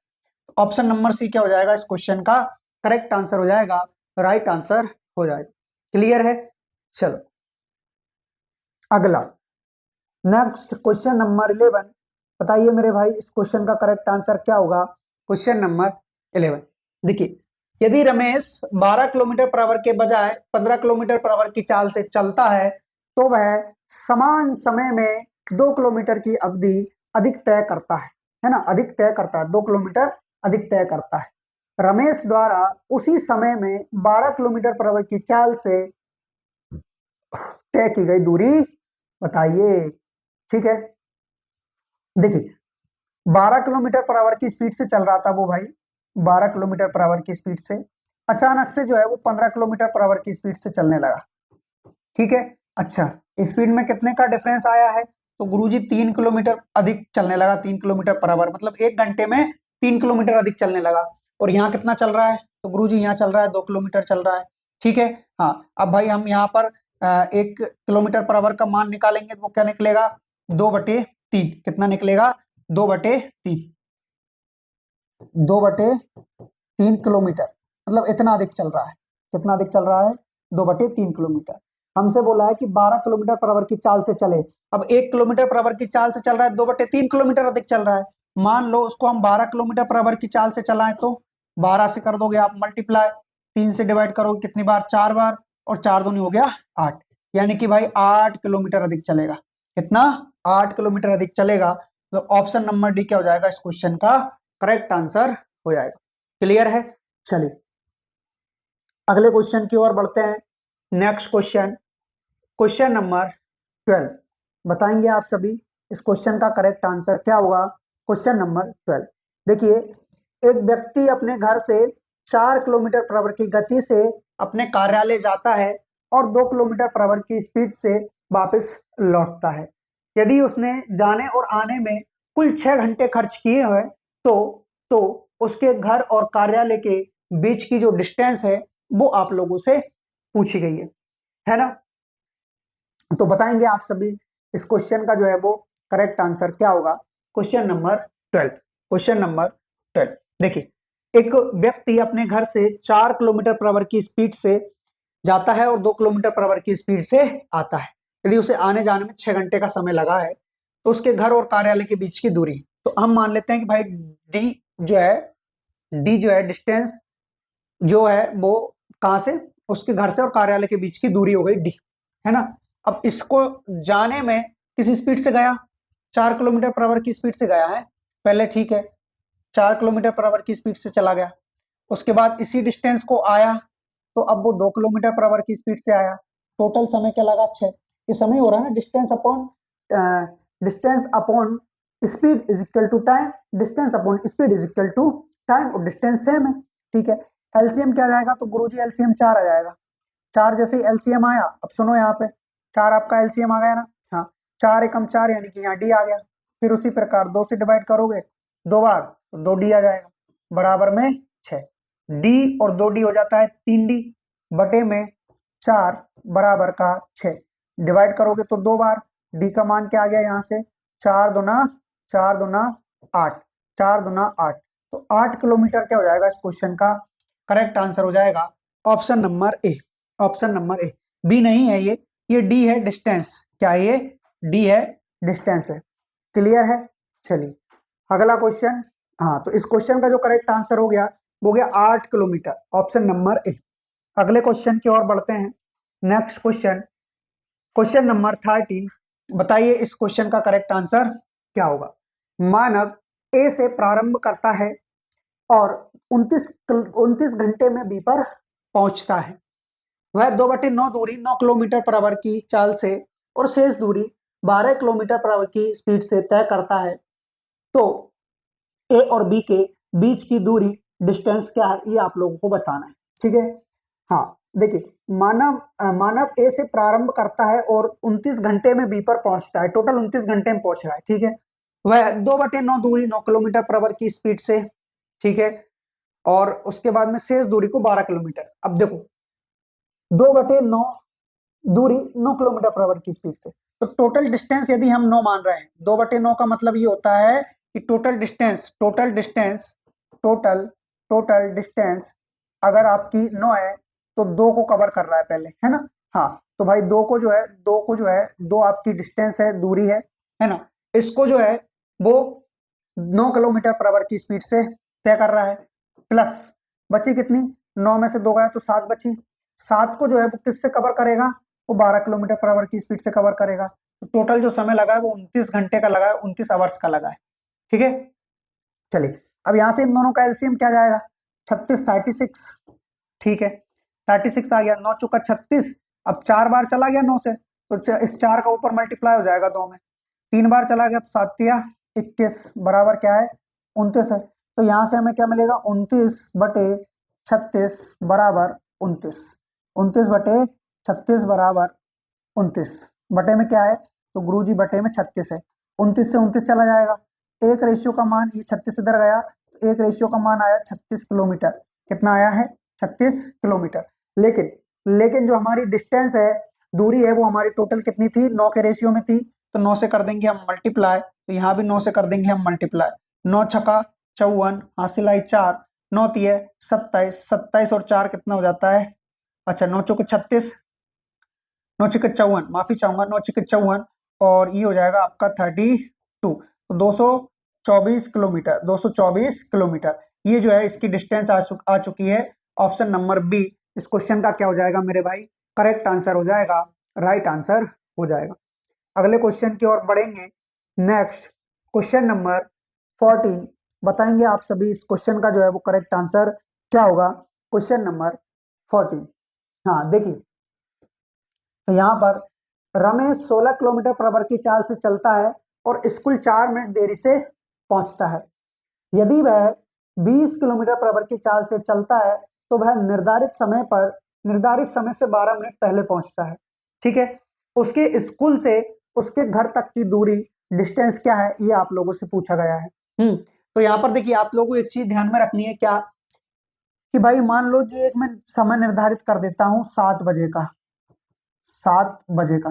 ऑप्शन नंबर सी क्या हो जाएगा इस क्वेश्चन का करेक्ट आंसर हो जाएगा, राइट आंसर हो जाएगा। क्लियर है। चलो अगला, नेक्स्ट क्वेश्चन नंबर 11, बताइए मेरे भाई इस क्वेश्चन का करेक्ट आंसर क्या होगा। क्वेश्चन नंबर 11 देखिए, यदि रमेश 12 किलोमीटर पर आवर के बजाय 15 किलोमीटर पर आवर की चाल से चलता है तो वह समान समय में 2 किलोमीटर की अवधि अधिक तय करता है ना। अधिक तय करता है, 2 किलोमीटर अधिक तय करता है। रमेश द्वारा उसी समय में 12 किलोमीटर पर आवर की चाल से तय की गई दूरी बताइए। ठीक है, देखिए 12 किलोमीटर पर आवर की स्पीड से चल रहा था वो भाई, 12 किलोमीटर पर आवर की स्पीड से अचानक से जो है वो 15 किलोमीटर पर आवर की स्पीड से चलने लगा। ठीक है, अच्छा स्पीड में कितने का डिफरेंस आया है, तो गुरुजी 3 किलोमीटर अधिक चलने लगा। 3 किलोमीटर पर आवर मतलब 1 घंटे में 3 किलोमीटर अधिक चलने लगा। और यहाँ कितना चल रहा है, तो गुरुजी यहाँ चल रहा है 2 किलोमीटर चल रहा है। ठीक है, हाँ अब भाई हम यहाँ पर 1 किलोमीटर पर आवर का मान निकालेंगे तो वो क्या निकलेगा, 2/3। कितना निकलेगा, 2/3। 2/3 किलोमीटर मतलब इतना अधिक चल रहा है। कितना अधिक चल रहा है, 2/3 किलोमीटर। हमसे बोला है कि 12 किलोमीटर पर आवर की चाल से चले। अब 1 किलोमीटर पर आवर की चाल से चल रहा है, 2/3 किलोमीटर अधिक चल रहा है। मान लो उसको हम 12 किलोमीटर पर आवर की चाल से चलाएं तो 12 से कर दोगे आप मल्टीप्लाई, 3 से डिवाइड करोगे कितनी बार, 4 बार, और 4 दूनी हो गया 8, यानी कि भाई 8 किलोमीटर अधिक चलेगा। कितना, 8 किलोमीटर अधिक चलेगा। तो ऑप्शन नंबर डी क्या हो जाएगा इस क्वेश्चन का करेक्ट आंसर हो जाएगा। क्लियर है। चलिए अगले क्वेश्चन की ओर बढ़ते हैं। नेक्स्ट क्वेश्चन, क्वेश्चन नंबर 12, बताएंगे आप सभी इस क्वेश्चन का करेक्ट आंसर क्या होगा। क्वेश्चन नंबर 12 देखिए, एक व्यक्ति अपने घर से 4 किलोमीटर पर आवर की गति से अपने कार्यालय जाता है और 2 किलोमीटर पर आवर की स्पीड से वापस लौटता है। यदि उसने जाने और आने में कुल 6 घंटे खर्च किए हैं तो उसके घर और कार्यालय के बीच की जो डिस्टेंस है वो आप लोगों से पूछी गई है ना। तो बताएंगे आप सभी इस क्वेश्चन का जो है वो करेक्ट आंसर क्या होगा। क्वेश्चन नंबर 12, क्वेश्चन नंबर 12 देखिए, एक व्यक्ति अपने घर से 4 किलोमीटर पर आवर की स्पीड से जाता है और 2 किलोमीटर पर आवर की स्पीड से आता है। यदि उसे आने जाने में 6 घंटे का समय लगा है तो उसके घर और कार्यालय के बीच की दूरी, तो हम मान लेते हैं कि भाई डी जो है डिस्टेंस जो है वो कहां से, उसके घर से और कार्यालय के बीच की दूरी हो गई डी, है ना। अब इसको जाने में किस स्पीड से गया, 4 किलोमीटर पर आवर की स्पीड से गया है पहले, ठीक है 4 किलोमीटर पर आवर की स्पीड से चला गया। उसके बाद इसी डिस्टेंस को आया तो अब वो 2 किलोमीटर पर आवर की स्पीड से आया। टोटल समय क्या लगा, 6। ये समय हो रहा है ना, distance upon speed is equal to time, distance upon speed is equal to time, और डिस्टेंस सेम है। ठीक है, एलसीएम क्या जाएगा, तो गुरुजी एलसीएम 4 आ जाएगा। 4 जैसे ही एलसीएम आया, अब सुनो यहाँ पे 4 आपका एलसीएम आ गया ना, हाँ 4 एकम 4 यानी कि यहाँ डी आ गया। फिर उसी प्रकार 2 से डिवाइड करोगे 2 बार तो 2D आ जाएगा, बराबर में 6। डी और 2D हो जाता है 3D बटे में 4 बराबर का 6। डिवाइड करोगे तो 2 बार, डी का मान क्या आ गया यहाँ से, 4 दूना 8, 4 दूना 8, तो 8 किलोमीटर क्या हो जाएगा इस क्वेश्चन का करेक्ट आंसर हो जाएगा option number A. Option number A, B नहीं है ये डी है डिस्टेंस। क्या है ये, डी है डिस्टेंस है। क्लियर है। चलिए अगला क्वेश्चन, हाँ तो इस क्वेश्चन का जो करेक्ट आंसर हो गया वो हो गया 8 किलोमीटर, ऑप्शन नंबर ए। अगले क्वेश्चन की ओर बढ़ते हैं। नेक्स्ट क्वेश्चन, क्वेश्चन नंबर 13, बताइए इस क्वेश्चन का करेक्ट आंसर क्या होगा। मानव ए से प्रारंभ करता है और 29 घंटे में बी पर पहुंचता है। वह 2/9 दूरी 9 किलोमीटर पर आवर की चाल से और शेष दूरी 12 किलोमीटर पर आवर की स्पीड से तय करता है। तो ए और बी के बीच की दूरी डिस्टेंस क्या है ये आप लोगों को बताना है। ठीक है, हाँ देखिए, मानव ए से प्रारंभ करता है और 29 घंटे में बी पर पहुंचता है, टोटल 29 घंटे में पहुंच रहा है। ठीक है, वह 2/9 दूरी 9 किलोमीटर पर आवर की स्पीड से, ठीक है, और उसके बाद में शेष दूरी को 12 किलोमीटर। अब देखो 2/9 दूरी 9 किलोमीटर पर आवर की स्पीड से, तो टोटल डिस्टेंस यदि हम 9 मान रहे हैं, 2/9 का मतलब ये होता है कि टोटल डिस्टेंस अगर आपकी 9 है तो 2 को कवर कर रहा है पहले, है ना। हाँ, तो भाई 2 को जो है 2 आपकी डिस्टेंस है, दूरी है ना, इसको जो है वो 9 किलोमीटर पर आवर की स्पीड से तय कर रहा है। प्लस बची कितनी, 9 में से 2 गया तो 7 बची, 7 को जो है वो किससे कवर करेगा, वो 12 किलोमीटर पर आवर की स्पीड से कवर करेगा। तो टोटल जो समय लगा है वो 29 घंटे का लगा है, 29 आवर्स का लगा है। ठीक है, चलिए अब यहां से इन दोनों का एलसीएम क्या जाएगा, 36 36, ठीक है, 36 आ गया, 9 चौका 36, अब 4 बार चला गया 9 से, तो इस 4 का ऊपर मल्टीप्लाई हो जाएगा 2 में, 3 बार चला गया तो 7 तिया 21 बराबर क्या है 29 है। तो यहां से हमें क्या मिलेगा, 29/36 बराबर 29, 29/36 बराबर 29, बटे में क्या है तो गुरुजी बटे में 36 है, 29 से 29 चला जाएगा, एक रेशियो का मान, ये 36 इधर गया तो एक रेशियो का मान आया 36 किलोमीटर, कितना आया है 36 किलोमीटर। लेकिन जो हमारी डिस्टेंस है, दूरी है, वो हमारी टोटल कितनी थी, 9 के रेशियो में थी, तो 9 से कर देंगे हम मल्टीप्लाई, तो यहाँ भी 9 से कर देंगे हम मल्टीप्लाई, 9 छक्का 54, हासिल आई 4, 9 तिये 27, 27 और 4 कितना हो जाता है, अच्छा 9 चौके 36, 9 छक्के 54, माफी चाहूंगा 9 छक्के 54, और ये हो जाएगा आपका 32, तो 224 किलोमीटर, 224 किलोमीटर ये जो है इसकी डिस्टेंस आ चुकी है। ऑप्शन नंबर बी इस क्वेश्चन का क्या हो जाएगा मेरे भाई, करेक्ट आंसर हो जाएगा, राइट आंसर हो जाएगा। अगले क्वेश्चन की ओर बढ़ेंगे। नेक्स्ट क्वेश्चन नंबर 14, बताएंगे आप सभी इस क्वेश्चन का जो है वो करेक्ट आंसर क्या होगा। क्वेश्चन नंबर 14, हाँ देखिए, तो यहाँ पर रमेश 16 किलोमीटर पर आवर की चाल से चलता है और स्कूल 4 मिनट देरी से पहुंचता है। यदि वह 20 किलोमीटर पर आवर की चाल से चलता है तो वह निर्धारित समय से 12 मिनट पहले पहुंचता है। ठीक है, उसके स्कूल से उसके घर तक की दूरी डिस्टेंस क्या है ये आप लोगों से पूछा गया है। तो यहाँ पर देखिए आप लोगों को एक चीज ध्यान में रखनी है क्या, कि भाई मान लो कि एक मैं समय निर्धारित कर देता हूं 7 बजे का, 7 बजे का,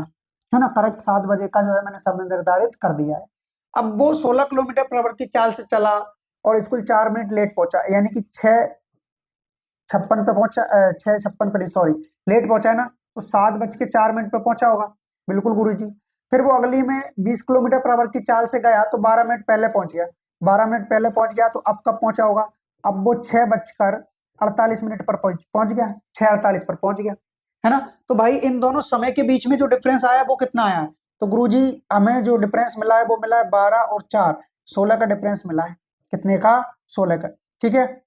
है ना, करेक्ट 7 बजे का जो है मैंने समय निर्धारित कर दिया है। अब वो 16 किलोमीटर पर आवर की चाल से चला और स्कूल 4 मिनट लेट पहुंचा, यानी कि 6:56 पे पहुंचा, 6:56 पे सॉरी लेट पहुंचा है ना, तो 7:04 पे पहुंचा होगा, बिल्कुल गुरुजी। फिर वो अगली में 20 किलोमीटर पर आवर की चाल से गया तो 12 मिनट पहले पहुंच गया, 12 मिनट पहले पहुंच गया, तो अब कब पहुंचा होगा, अब वो 6:48 पर पहुंच गया, 6:48 पर पहुंच गया, है ना। तो भाई इन दोनों समय के बीच में जो डिफरेंस आया वो कितना आया है, तो गुरुजी हमें जो डिफरेंस मिला है वो मिला है 12 और 4, 16 का डिफरेंस मिला है, कितने का, 16 का। ठीक है,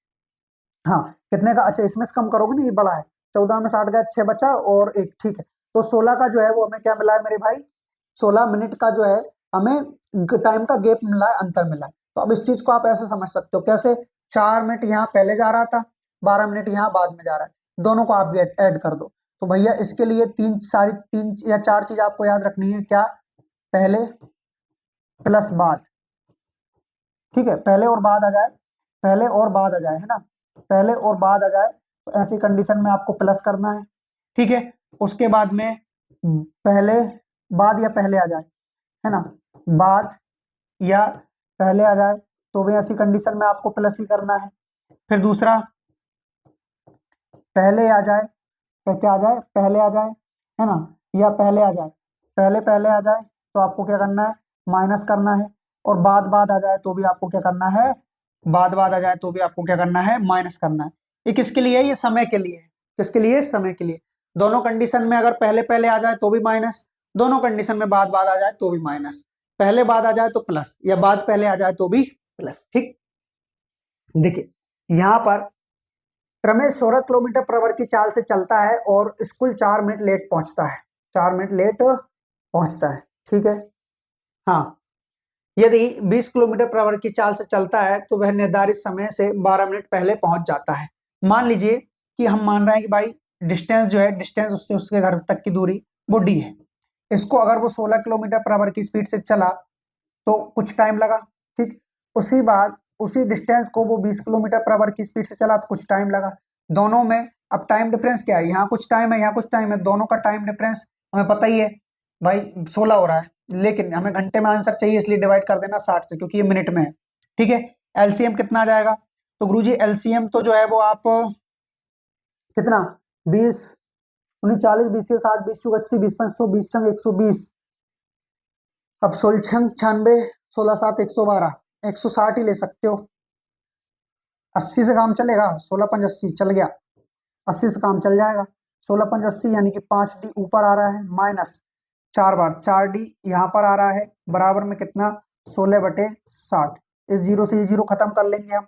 हाँ कितने का, अच्छा इसमें से कम करोगे ना, ये बड़ा है, 14 में 60 गया, 6 बचा और 1, ठीक है, तो 16 का जो है वो हमें क्या मिला है मेरे भाई, 16 मिनट का जो है हमें टाइम का गैप मिला है, अंतर मिला है। तो अब इस चीज को आप ऐसे समझ सकते हो, कैसे, 4 मिनट यहाँ पहले जा रहा था, 12 मिनट यहाँ बाद में जा रहा है, दोनों को आप ऐड कर दो। तो भैया इसके लिए 3 या 4 चीज आपको याद रखनी है, क्या, पहले प्लस बाद, ठीक है, पहले और बाद आ जाए, पहले और बाद आ जाए, है ना, पहले और बाद आ जाए, तो ऐसी कंडीशन में आपको प्लस करना है। ठीक है, उसके बाद में पहले बाद या पहले आ जाए, है ना, बाद या पहले आ जाए, तो भी ऐसी कंडीशन में आपको प्लस ही करना है। फिर दूसरा पहले आ जाए, तो क्या आ जाए, पहले आ जाए, है ना, या पहले आ जाए, पहले आ जाए तो आपको क्या करना है, माइनस करना है, और बाद आ जाए तो भी आपको क्या करना है, बाद आ जाए तो भी आपको क्या करना है, माइनस करना है। ये किसके लिए है, ये समय के लिए है, किसके लिए, समय के लिए। दोनों कंडीशन में अगर पहले आ जाए तो भी माइनस, दोनों कंडीशन में बाद आ जाए तो भी माइनस, पहले बाद आ जाए तो प्लस, या बाद पहले आ जाए तो भी प्लस। ठीक, देखिए यहाँ पर रमेश 16 किलोमीटर पर आवर की चाल से चलता है और स्कूल 4 मिनट लेट पहुंचता है। 4 मिनट लेट पहुंचता है, ठीक है। हाँ, यदि 20 किलोमीटर पर आवर की चाल से चलता है तो वह निर्धारित समय से 12 मिनट पहले पहुंच जाता है। मान लीजिए कि हम मान रहे हैं कि भाई डिस्टेंस जो है, डिस्टेंस उससे उसके घर तक की दूरी वो डी है। इसको अगर वो 16 किलोमीटर पर आवर की स्पीड से चला तो कुछ टाइम लगा, ठीक। उसी बाद उसी डिस्टेंस को वो 20 किलोमीटर पर आवर की स्पीड से चला तो कुछ टाइम लगा। दोनों में अब टाइम डिफरेंस क्या है, यहाँ कुछ टाइम है, यहाँ कुछ टाइम है, दोनों का टाइम डिफरेंस हमें पता ही है भाई 16 हो रहा है, लेकिन हमें घंटे में आंसर चाहिए इसलिए डिवाइड कर देना 60 से, क्योंकि ये मिनट में है, ठीक है। एलसीएम कितना आ जाएगा, तो गुरुजी एलसीएम तो जो है वो आप कितना 20 39 20 से 60 20 चौक 80 20 500 20 छंग 120, अब 16 छंग 96 16 7 112 160 ही ले सकते हो। 80 से काम चलेगा, 16 5 80 चल गया, 80 से काम चल जाएगा। 16 5 80 यानी कि 5D ऊपर आ रहा है, माइनस 4 बार 4D यहाँ पर आ रहा है, बराबर में कितना 16/60। इस जीरो से ये जीरो खत्म कर लेंगे हम।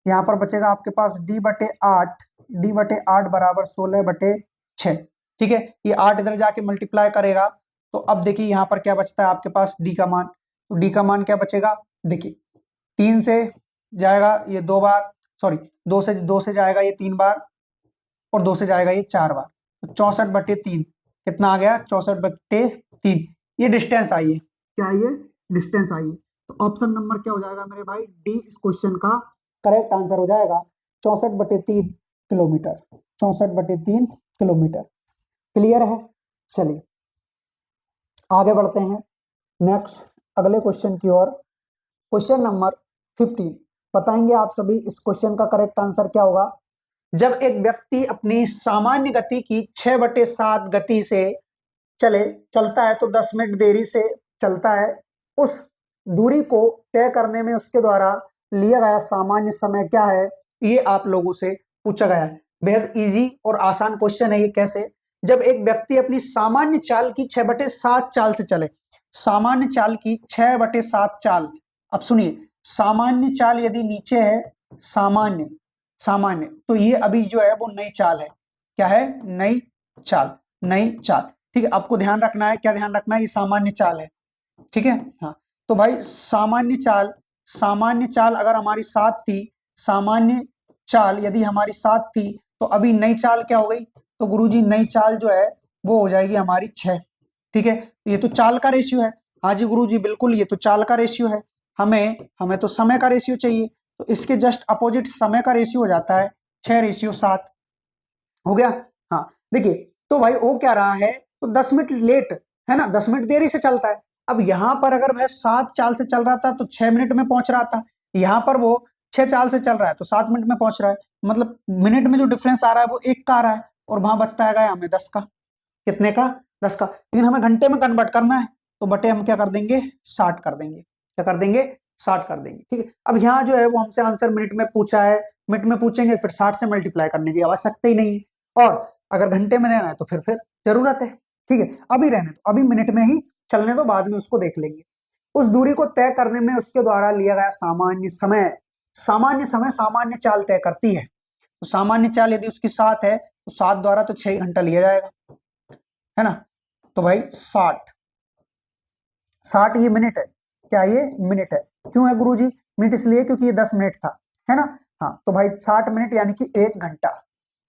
यहाँ पर बचेगा आपके पास D/8, D/8 बराबर 16/6, ठीक है। ये 8 इधर जाके मल्टीप्लाई करेगा तो अब देखिए यहाँ पर क्या बचता है आपके पास D का मान, तो D का मान क्या बचेगा, देखिए 3 से जाएगा ये 2 बार, सॉरी 2 से जाएगा ये 3 बार और 2 से जाएगा ये 4 बार, तो 64/3 कितना आ गया, 64/3। ये डिस्टेंस आई है, क्या ये डिस्टेंस आई है। तो ऑप्शन नंबर क्या हो जाएगा मेरे भाई, डी इस क्वेश्चन का करेक्ट आंसर हो जाएगा, 64/3 किलोमीटर, 64/3 किलोमीटर। क्लियर है, चलिए आगे बढ़ते हैं नेक्स्ट अगले क्वेश्चन की ओर। क्वेश्चन नंबर 15 बताएंगे आप सभी इस क्वेश्चन का करेक्ट आंसर क्या होगा। जब एक व्यक्ति अपनी सामान्य गति की 6/7 गति से चलता है तो 10 मिनट देरी से चलता है, उस दूरी को तय करने में उसके द्वारा लिया गया सामान्य समय क्या है, ये आप लोगों से पूछा गया है। बेहद इजी और आसान क्वेश्चन है ये। कैसे, जब एक व्यक्ति अपनी सामान्य चाल की 6/7 चाल से चले, सामान्य चाल की 6/7 चाल, अब सुनिए सामान्य चाल यदि नीचे है, सामान्य सामान्य तो ये अभी जो है वो नई चाल है, क्या है, नई चाल, नई चाल, ठीक है। आपको ध्यान रखना है, क्या ध्यान रखना है, ये सामान्य चाल है, ठीक है। हाँ, तो भाई सामान्य चाल अगर हमारी 7 थी, सामान्य चाल यदि हमारी 7 थी तो अभी नई चाल क्या हो गई, तो गुरुजी नई चाल जो है वो हो जाएगी हमारी 6, ठीक है। ये तो चाल का रेशियो है, हाँ जी गुरुजी बिल्कुल, ये तो चाल का रेशियो है। हमें हमें तो समय का रेशियो चाहिए, तो इसके जस्ट अपोजिट समय का रेशियो हो जाता है 6/7, हो गया। हाँ, देखिए तो भाई वो क्या रहा है, तो 10 मिनट लेट है ना, 10 मिनट देरी से चलता है। अब यहाँ पर अगर वह 7 चाल से चल रहा था तो 6 मिनट में पहुंच रहा था, यहाँ पर वो 6 चाल से चल रहा है तो 7 मिनट में पहुंच रहा है, मतलब मिनट में जो डिफरेंस आ रहा है वो 1 का आ रहा है, और वहां बचता है हमें 10 का, कितने का, 10 का। लेकिन हमें घंटे में कन्वर्ट करना है तो बटे हम क्या कर देंगे, 60 कर देंगे, क्या कर देंगे, 60 कर देंगे, ठीक है। अब यहाँ जो है वो हमसे आंसर मिनट में पूछा है, मिनट में पूछेंगे फिर 60 से मल्टीप्लाई करने की आवश्यकता ही नहीं है, और अगर घंटे में देना है तो फिर जरूरत है, ठीक है। अभी रहने दो, अभी मिनट में ही चलने दो, बाद में उसको देख लेंगे। उस दूरी को तय करने में उसके द्वारा लिया गया सामान्य समय, सामान्य समय सामान्य चाल तय करती है, तो सामान्य चाल यदि उसकी 7 है तो 7 द्वारा तो 6 घंटा लिया जाएगा, है ना। तो भाई 60 ये मिनट है, क्या ये मिनट है, क्यों है गुरुजी, मिनट इसलिए क्योंकि ये 10 मिनट था, है ना। हाँ, तो भाई 60 मिनट यानी कि 1 घंटा।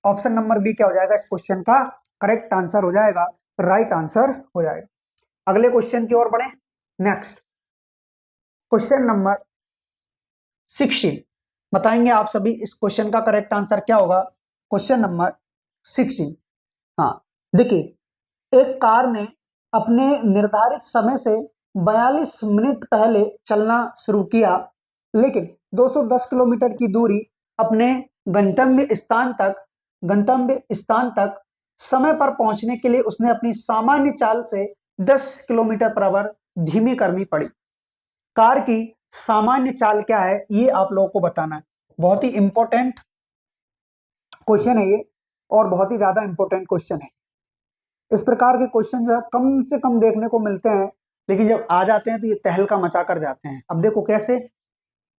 ऑप्शन नंबर बी क्या हो जाएगा इस क्वेश्चन का करेक्ट आंसर हो जाएगा, राइट आंसर हो जाएगा। अगले क्वेश्चन की ओर बढ़े, नेक्स्ट क्वेश्चन नंबर 16 बताएंगे आप सभी इस क्वेश्चन का करेक्ट आंसर क्या होगा। क्वेश्चन नंबर 16, हाँ देखिए एक कार ने अपने निर्धारित समय से 42 मिनट पहले चलना शुरू किया, लेकिन 210 किलोमीटर की दूरी अपने गंतव्य स्थान तक समय पर पहुंचने के लिए उसने अपनी सामान्य चाल से 10 किलोमीटर पर आवर धीमी करनी पड़ी। कार की सामान्य चाल क्या है ये आप लोगों को बताना है। बहुत ही इंपॉर्टेंट क्वेश्चन है ये, और बहुत ही ज्यादा इंपॉर्टेंट क्वेश्चन है। इस प्रकार के क्वेश्चन जो है कम से कम देखने को मिलते हैं, लेकिन जब आ जाते हैं तो ये तहलका मचा कर जाते हैं। अब देखो कैसे,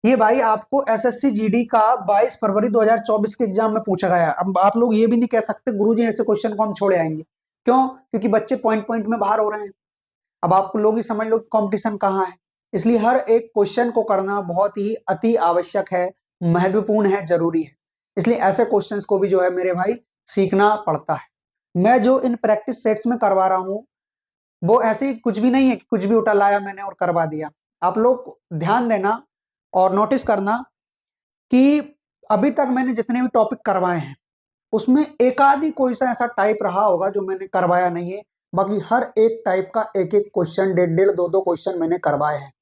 ये भाई आपको एसएससी जीडी का 22 फरवरी 2024 के एग्जाम में पूछा गया। अब आप लोग ये भी नहीं कह सकते गुरुजी ऐसे क्वेश्चन को हम छोड़े आएंगे, क्यों? क्योंकि बच्चे पॉइंट पॉइंट में बाहर हो रहे हैं। अब आप लोग ही समझ लो कंपटीशन कहाँ है। इसलिए हर एक क्वेश्चन को करना बहुत ही अति आवश्यक है, महत्वपूर्ण है, जरूरी है। इसलिए ऐसे क्वेश्चंस को भी जो है मेरे भाई सीखना पड़ता है। मैं जो इन प्रैक्टिस सेट्स में करवा रहा हूँ वो ऐसे ही कुछ भी नहीं है कि कुछ भी उठा लाया मैंने और करवा दिया। आप लोग ध्यान देना और नोटिस करना कि अभी तक मैंने जितने भी टॉपिक करवाए हैं उसमें एक आधी कोई सा ऐसा टाइप रहा होगा जो मैंने करवाया नहीं है। बाकी हर एक टाइप का एक एक क्वेश्चन, डेढ़ डेढ़ दो दो क्वेश्चन मैंने करवाए हैं।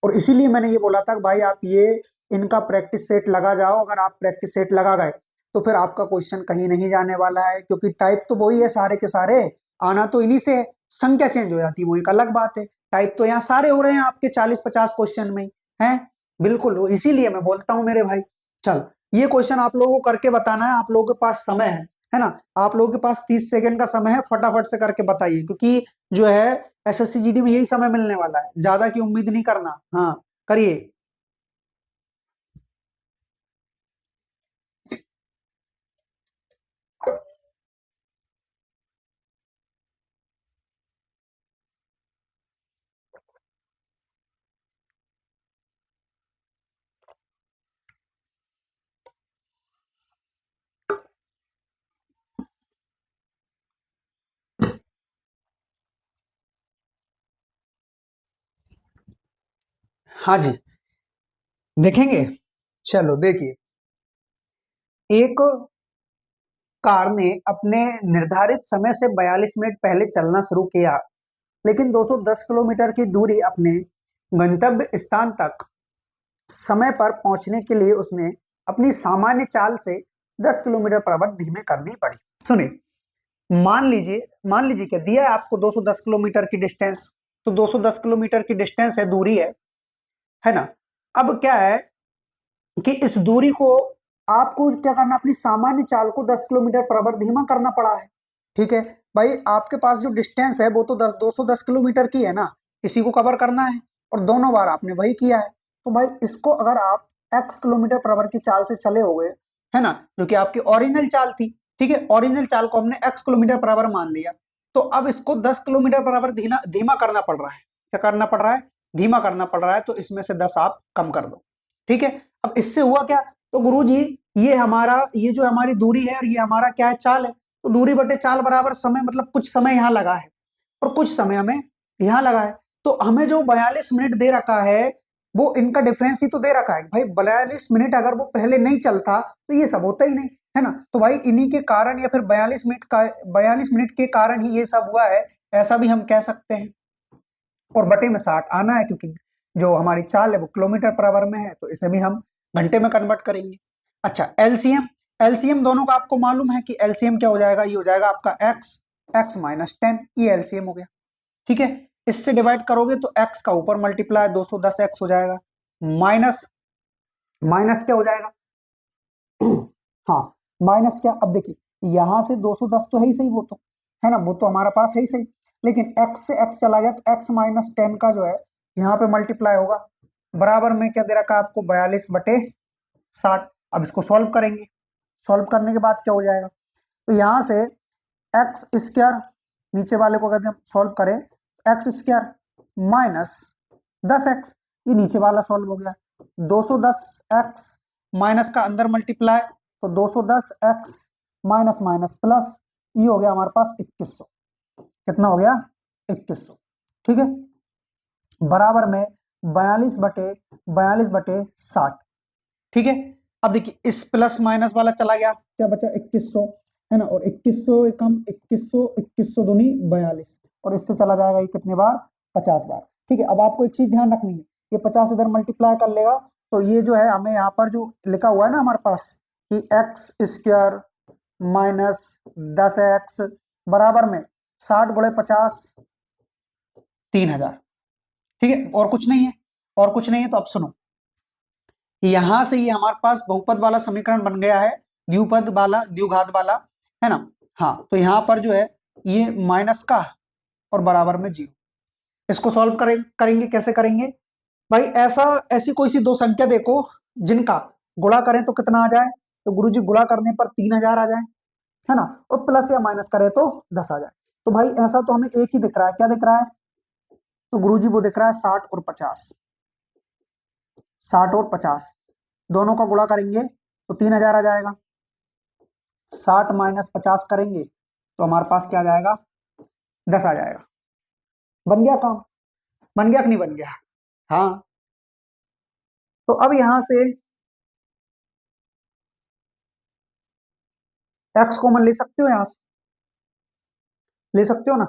और इसीलिए मैंने ये बोला था कि भाई आप ये इनका प्रैक्टिस सेट लगा जाओ। अगर आप प्रैक्टिस सेट लगा गए तो फिर आपका क्वेश्चन कहीं नहीं जाने वाला है, क्योंकि टाइप तो वही है सारे के सारे, आना तो इन्हीं से है। संख्या चेंज हो जाती है वो एक अलग बात है। टाइप तो यहाँ सारे हो रहे हैं आपके 40-50 क्वेश्चन में है। बिल्कुल, इसीलिए मैं बोलता हूँ मेरे भाई। चल, ये क्वेश्चन आप लोगों को करके बताना है। आप लोगों के पास समय है ना? आप लोगों के पास 30 सेकंड का समय है, फटाफट से करके बताइए, क्योंकि जो है एसएससी जीडी में यही समय मिलने वाला है, ज्यादा की उम्मीद नहीं करना। हाँ, करिए। हाँ जी, देखेंगे। चलो देखिए, एक कार ने अपने निर्धारित समय से 42 मिनट पहले चलना शुरू किया, लेकिन 210 किलोमीटर की दूरी अपने गंतव्य स्थान तक समय पर पहुंचने के लिए उसने अपनी सामान्य चाल से 10 किलोमीटर पर आवर धीमे करनी पड़ी। सुनिए, मान लीजिए क्या दिया है आपको, 210 किलोमीटर की डिस्टेंस। तो 210 किलोमीटर की डिस्टेंस है, दूरी है ना? अब क्या है कि इस दूरी को आपको क्या करना, अपनी सामान्य चाल को 10 किलोमीटर पर आवर धीमा करना पड़ा है। ठीक है भाई, आपके पास जो डिस्टेंस है वो तो 210 किलोमीटर की है ना, इसी को कवर करना है, और दोनों बार आपने वही किया है। तो भाई इसको अगर आप x किलोमीटर पर आवर की चाल से चले हो गए, है ना, जो कि आपकी ओरिजिनल चाल थी। ठीक है, ओरिजिनल चाल को हमने x किलोमीटर पर आवर मान लिया। तो अब इसको 10 किलोमीटर पर आवर धीमा धीमा करना पड़ रहा है। क्या करना पड़ रहा है? धीमा करना पड़ रहा है। तो इसमें से 10 आप कम कर दो। ठीक है, अब इससे हुआ क्या? तो गुरुजी, ये जो हमारी दूरी है और ये हमारा क्या है, चाल है। तो दूरी बटे चाल बराबर समय, मतलब कुछ समय यहाँ लगा है और कुछ समय हमें यहाँ लगा है। तो हमें जो 42 मिनट दे रखा है वो इनका डिफरेंस ही तो दे रखा है भाई। 42 मिनट अगर वो पहले नहीं चलता तो ये सब होता ही नहीं, है ना? तो भाई इन्हीं के कारण, या फिर 42 मिनट के कारण ही ये सब हुआ है, ऐसा भी हम कह सकते हैं। और बटे में 60 आना है, क्योंकि जो हमारी चाल है वो किलोमीटर पर आवर में है, तो इसे भी हम घंटे में कन्वर्ट करेंगे। अच्छा, एलसीएम। एलसीएम दोनों का आपको मालूम है कि एलसीएम क्या हो जाएगा, ये हो जाएगा आपका एक्स, एक्स माइनस 10, ये एलसीएम हो गया। ठीक है, इससे डिवाइड करोगे तो एक्स का ऊपर मल्टीप्लाई 210 एक्स हो जाएगा, माइनस माइनस क्या हो जाएगा हाँ, माइनस क्या, अब देखिए यहां से 210 तो है ही सही, वो तो है ना, वो तो हमारा पास है ही सही। लेकिन x से x चला गया तो x माइनस 10 का जो है यहाँ पे मल्टीप्लाई होगा, बराबर में क्या दे रखा है आपको, 42/60। अब इसको सॉल्व करेंगे। सॉल्व करने के बाद क्या हो जाएगा, तो यहाँ से एक्स स्क्वायर, नीचे वाले को कहते हैं सॉल्व करें, एक्स स्क्वायर माइनस 10x, ये नीचे वाला सॉल्व हो गया। 210x माइनस का अंदर मल्टीप्लाई, तो 210x माइनस माइनस प्लस, ये हो गया हमारे पास 2100। कितना हो गया? 2100। ठीक है, बराबर में 42/60। ठीक है, अब देखिए इस प्लस माइनस वाला चला गया, क्या बचा? 2100, है ना? और 2100 कम 2100, 2100 दूनी 42, और इससे चला जाएगा ये कितने बार? 50 बार। ठीक है, अब आपको एक चीज ध्यान रखनी है, ये 50 इधर मल्टीप्लाई कर लेगा तो ये जो है हमें यहाँ पर जो लिखा हुआ है ना हमारे पास कि एक्स स्क्वायर माइनस 10x बराबर में 60 × 50, 3000। ठीक है, और कुछ नहीं है, और कुछ नहीं है। तो अब सुनो, यहां से ये हमारे पास बहुपद वाला समीकरण बन गया है, द्विपद वाला, द्विघात वाला, है ना? हाँ, तो यहां पर जो है ये माइनस का और बराबर में 0। इसको सॉल्व करेंगे, कैसे करेंगे भाई ऐसी कोई सी दो संख्या देखो जिनका गुणा करें तो कितना आ जाए, तो गुरुजी गुणा करने पर 3000 आ जाए, है ना, और प्लस या माइनस करें तो 10 आ जाए। तो भाई ऐसा तो हमें एक ही दिख रहा है, क्या दिख रहा है, तो गुरुजी वो दिख रहा है 60 और 50, 60 और 50 दोनों का गुणा करेंगे तो 3000 आ जाएगा। 60 माइनस 50 करेंगे तो हमारे पास क्या आ जाएगा, 10 आ जाएगा। बन गया काम, बन गया कि नहीं बन गया? हाँ। तो अब यहां से एक्स कॉमन ले सकते हो, यहां से ले सकते हो ना,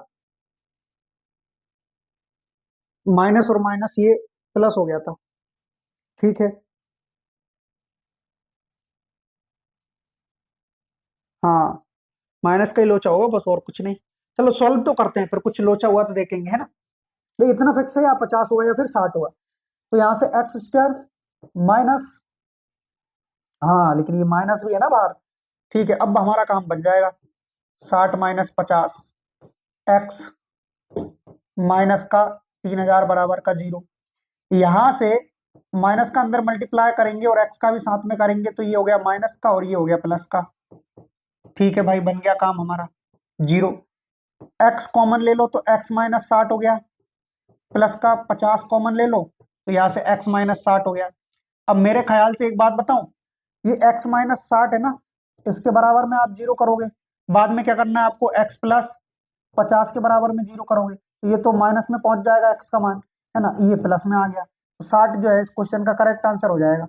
माइनस और माइनस ये प्लस हो गया था, ठीक है। हाँ, माइनस का ही लोचा होगा बस, और कुछ नहीं। चलो सॉल्व तो करते हैं, फिर कुछ लोचा हुआ तो देखेंगे, है ना। तो इतना फिक्स है, या 50 होगा या फिर 60 होगा। तो यहाँ से एक्स स्क्वायर माइनस, हाँ लेकिन ये माइनस भी है ना बाहर, ठीक है। अब हमारा काम बन जाएगा, 60 माइनस 50 एक्स माइनस का 3000 बराबर का 0। यहां से माइनस का अंदर मल्टीप्लाई करेंगे और एक्स का भी साथ में करेंगे, तो ये हो गया माइनस का और ये हो गया प्लस का, ठीक है भाई, बन गया काम हमारा। 0 एक्स कॉमन ले लो तो एक्स माइनस 60 हो गया, प्लस का 50 कॉमन ले लो तो यहाँ से एक्स माइनस 60 हो गया। अब मेरे ख्याल से एक बात बताऊं, ये एक्स माइनस 60 है ना, इसके बराबर में आप 0 करोगे, बाद में क्या करना है आपको, एक्स प्लस 50 के बराबर में 0 करोगे, तो ये तो माइनस में पहुंच जाएगा एक्स का मान, है ना, ये प्लस में आ गया। तो 60 जो है इस क्वेश्चन का करेक्ट आंसर हो जाएगा।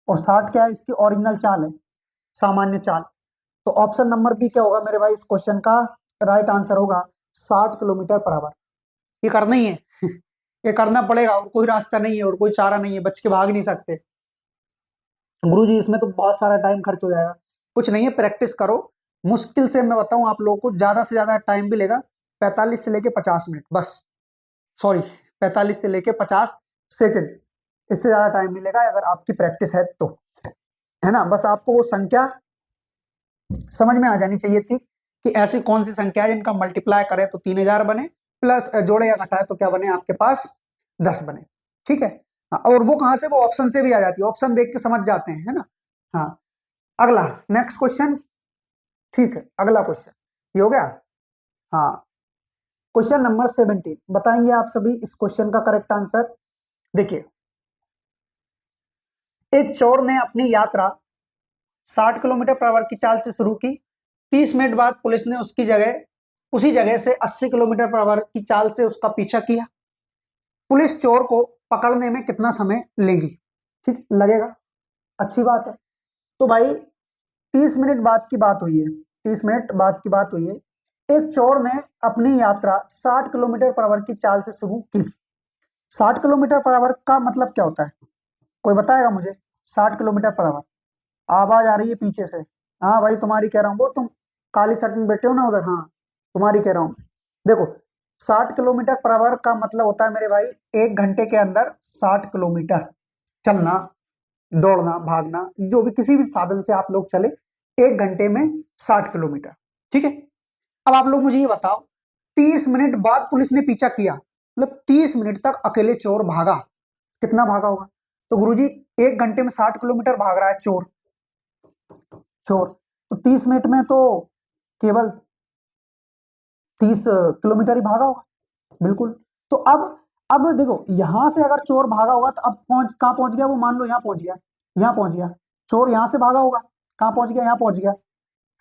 और 60 क्या है, इसकी ओरिजिनल चाल है, सामान्य चाल। तो ऑप्शन नंबर बी क्या होगा मेरे भाई, इस क्वेश्चन का राइट आंसर होगा 60 किलोमीटर पर आवर। ये करना ही है ये करना पड़ेगा, और कोई रास्ता नहीं है और कोई चारा नहीं है, बच के भाग नहीं सकते। गुरुजी इसमें तो बहुत सारा टाइम खर्च हो जाएगा, कुछ नहीं है, प्रैक्टिस करो। मुश्किल से मैं बताऊं आप लोगों को, ज्यादा से ज्यादा टाइम भी लेगा 45 से लेके 50 मिनट बस, सॉरी 45 से लेके 50 सेकंड, इससे ज्यादा टाइम मिलेगा अगर आपकी प्रैक्टिस है तो, है ना। बस आपको वो संख्या समझ में आ जानी चाहिए थी कि ऐसी कौन सी संख्या है जिनका मल्टीप्लाई करें तो 3000 बने, प्लस जोड़े या घटाए तो क्या बने आपके पास, 10 बने, ठीक है। हाँ, और वो कहां से, वो ऑप्शन से भी आ जाती है, ऑप्शन देख के समझ जाते हैं, है ना। हाँ, अगला नेक्स्ट क्वेश्चन, ठीक है, अगला क्वेश्चन ये हो गया। हाँ, क्वेश्चन नंबर 17 बताएंगे आप सभी इस क्वेश्चन का करेक्ट आंसर। देखिए, एक चोर ने अपनी यात्रा 60 किलोमीटर पर आवर की चाल से शुरू की, 30 मिनट बाद पुलिस ने उसी जगह से 80 किलोमीटर पर आवर की चाल से उसका पीछा किया। पुलिस चोर को पकड़ने में कितना समय लेगी, ठीक लगेगा, अच्छी बात है। तो भाई 30 मिनट बाद की बात हुई है, 30 मिनट बाद की बात हुई है। एक चोर ने अपनी यात्रा 60 किलोमीटर पर आवर की चाल से शुरू की। 60 किलोमीटर पर आवर का मतलब क्या होता है, कोई बताएगा मुझे? 60 किलोमीटर पर आवर, आवाज आ रही है पीछे से, हाँ भाई तुम्हारी कह रहा हूँ, वो तुम काली शर्ट में बैठे हो ना उधर, हाँ तुम्हारी कह रहा हूँ। देखो, 60 किलोमीटर पर आवर का मतलब होता है मेरे भाई, 1 घंटे के अंदर 60 किलोमीटर चलना, दौड़ना, भागना, जो भी किसी भी साधन से आप लोग चले, 1 घंटे में 60 किलोमीटर, ठीक है। अब आप लोग मुझे ये बताओ, 30 मिनट बाद पुलिस ने पीछा किया, मतलब 30 मिनट तक अकेले चोर भागा, कितना भागा होगा? तो गुरुजी 1 घंटे में 60 किलोमीटर भाग रहा है चोर, चोर तो 30 मिनट में तो केवल 30 किलोमीटर ही भागा होगा, बिल्कुल। तो अब देखो, यहां से अगर चोर भागा होगा तो अब कहाँ पहुंच गया वो, मान लो यहाँ पहुंच गया, यहाँ पहुंच गया, चोर यहाँ से भागा होगा, कहाँ पहुंच गया, यहाँ पहुंच गया,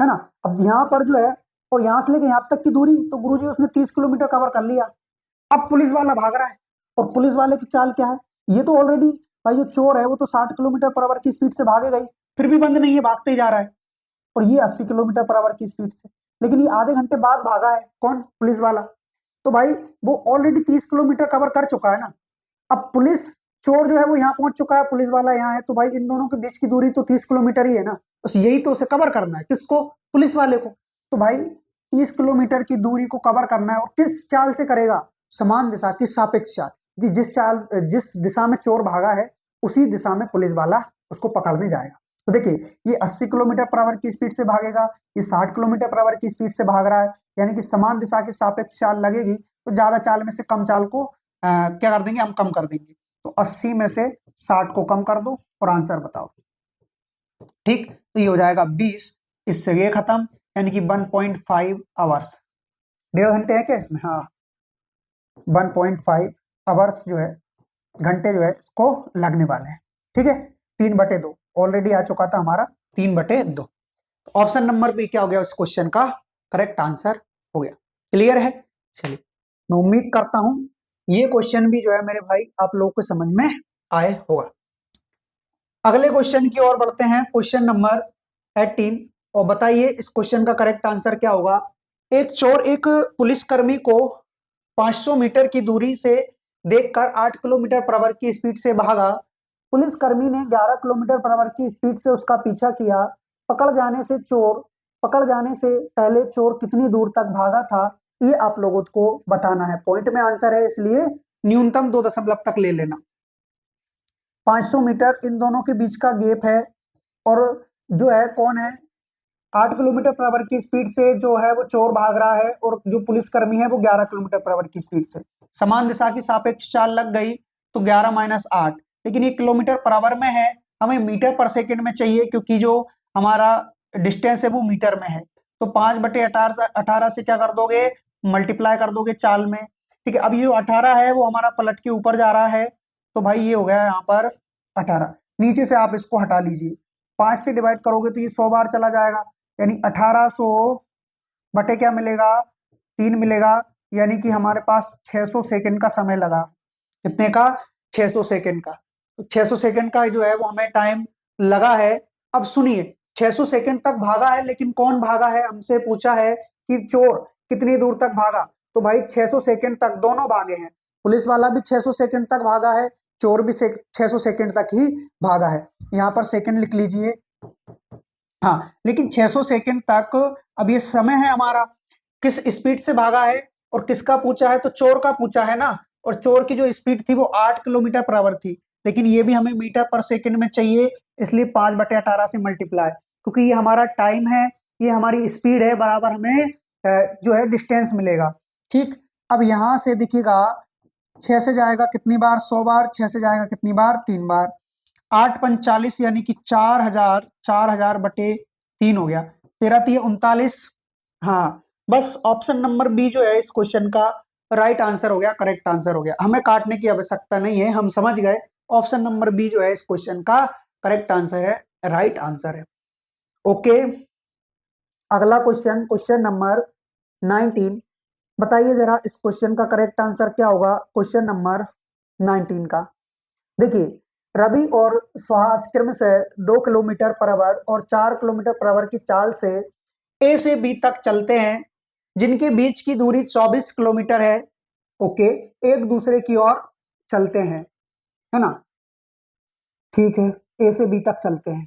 है ना। अब यहाँ पर जो है, और यहाँ से लेके यहाँ तक की दूरी, तो गुरुजी उसने 30 किलोमीटर कवर कर लिया। अब पुलिस वाला भाग रहा है, और पुलिस वाले की चाल क्या है, ये तो ऑलरेडी भाई जो चोर है वो तो 60 किलोमीटर पर आवर की स्पीड से भागेगा ही, फिर भी बंद नहीं है, भागते ही जा रहा है। और ये 80 किलोमीटर पर आवर की स्पीड से, लेकिन ये आधे घंटे बाद भागा है, कौन, पुलिस वाला। तो भाई वो ऑलरेडी 30 किलोमीटर कवर कर चुका है ना। अब पुलिस, चोर जो है वो यहाँ पहुंच चुका है, पुलिस वाला यहाँ है, तो भाई इन दोनों के बीच की दूरी तो 30 किलोमीटर ही है ना, बस यही तो उसे कवर करना है, किसको, पुलिस वाले को। तो भाई 30 किलोमीटर की दूरी को कवर करना है, और किस चाल से करेगा, समान दिशा की सापेक्ष चाल, कि जिस दिशा में चोर भागा है उसी दिशा में पुलिस वाला उसको पकड़ने जाएगा। तो देखिए, ये 80 किलोमीटर पर आवर की स्पीड से भागेगा, ये 60 किलोमीटर पर आवर की स्पीड से भाग रहा है, यानी कि समान दिशा की सापेक्ष चाल लगेगी, तो ज्यादा चाल में से कम चाल को क्या कर देंगे, हम कम कर देंगे। तो 80 में से 60 को कम कर दो और आंसर बताओ। ठीक, तो ये हो जाएगा 20, इससे ये खत्म, यानी कि 1.5 आवर्स, 1.5 घंटे है क्या इसमें? हाँ, 1.5 आवर्स जो है, घंटे जो है इसको लगने वाले हैं। ठीक है, 3/2 ऑलरेडी आ चुका था हमारा, 3/2। ऑप्शन नंबर बी क्या हो गया इस क्वेश्चन का करेक्ट आंसर हो गया। क्लियर है? चलिए, मैं उम्मीद करता हूं ये क्वेश्चन भी जो है मेरे भाई आप लोगों को समझ में आए होगा। अगले क्वेश्चन की ओर बढ़ते हैं, क्वेश्चन नंबर 18, और बताइए इस क्वेश्चन का करेक्ट आंसर क्या होगा। एक चोर एक पुलिसकर्मी को 500 मीटर की दूरी से देखकर 8 किलोमीटर प्रति आवर की स्पीड से भागा। पुलिसकर्मी ने 11 किलोमीटर प्रति आवर की स्पीड से उसका पीछा किया। पकड़ जाने से पहले चोर कितनी दूर तक भागा था, ये आप लोगों को बताना है। पॉइंट में आंसर है, इसलिए न्यूनतम 2 दशमलव तक ले लेना। 500 मीटर इन दोनों के बीच का गैप है, और जो है कौन है, 8 किलोमीटर प्रति आवर की स्पीड से जो है वो चोर भाग रहा है, और जो पुलिसकर्मी है वो 11 किलोमीटर प्रति आवर की स्पीड से। समान दिशा की सापेक्ष चाल लग गई तो 11 - 8, लेकिन ये किलोमीटर पर आवर में है, हमें मीटर पर सेकंड में चाहिए, क्योंकि जो हमारा डिस्टेंस है वो मीटर में है। तो 5/18 से क्या कर दोगे, मल्टीप्लाई कर दोगे चाल में। ठीक है, अब ये 18 है वो हमारा पलट के ऊपर जा रहा है, तो भाई ये हो गया यहाँ पर 18। नीचे से आप इसको हटा लीजिए, 5 से डिवाइड करोगे तो ये 100 बार चला जाएगा, यानी 1800 बटे क्या मिलेगा, 3 मिलेगा, यानी कि हमारे पास 600 सेकंड का समय लगा। कितने का? 600 सेकंड का। तो 600 सेकंड का जो है वो हमें टाइम लगा है। अब सुनिए, 600 सेकंड तक भागा है, लेकिन कौन भागा है, हमसे पूछा है कि चोर कितनी दूर तक भागा। तो भाई 600 सेकंड तक दोनों भागे हैं, पुलिस वाला भी 600 सेकंड तक भागा है, चोर भी 600 सेकंड तक ही भागा है। यहाँ पर सेकंड लिख लीजिए। हाँ, लेकिन 600 सेकंड तक अब ये समय है हमारा, किस स्पीड से भागा है और किसका पूछा है, तो चोर का पूछा है ना, और चोर की जो स्पीड थी वो 8 किलोमीटर पर आवर थी, लेकिन ये भी हमें मीटर पर सेकंड में चाहिए, इसलिए 5/18 से मल्टीप्लाई, क्योंकि ये हमारा टाइम है, ये हमारी स्पीड है, बराबर हमें जो है डिस्टेंस मिलेगा। ठीक, अब यहां से देखिएगा 6 से जाएगा कितनी बार, 100 बार, 6 से जाएगा कितनी बार, 3 बार, 8×5 = यानी कि 4000 बटे 3 हो गया, 13×3 = 39। हाँ, बस ऑप्शन नंबर बी जो है इस क्वेश्चन का राइट आंसर हो गया, करेक्ट आंसर हो गया, हमें काटने की आवश्यकता नहीं है, हम समझ गए। ऑप्शन नंबर बी जो है इस क्वेश्चन का करेक्ट आंसर है, राइट आंसर है। ओके, अगला क्वेश्चन, क्वेश्चन नंबर 19, बताइए जरा इस क्वेश्चन का करेक्ट आंसर क्या होगा। क्वेश्चन नंबर 19 का देखिए, रवि और सुहास क्रमशः 2 किलोमीटर पर आवर और 4 किलोमीटर पर आवर की चाल से ए से बी तक चलते हैं, जिनके बीच की दूरी 24 किलोमीटर है। ओके, एक दूसरे की ओर चलते हैं, है ना? ठीक है, ए से बी तक चलते हैं।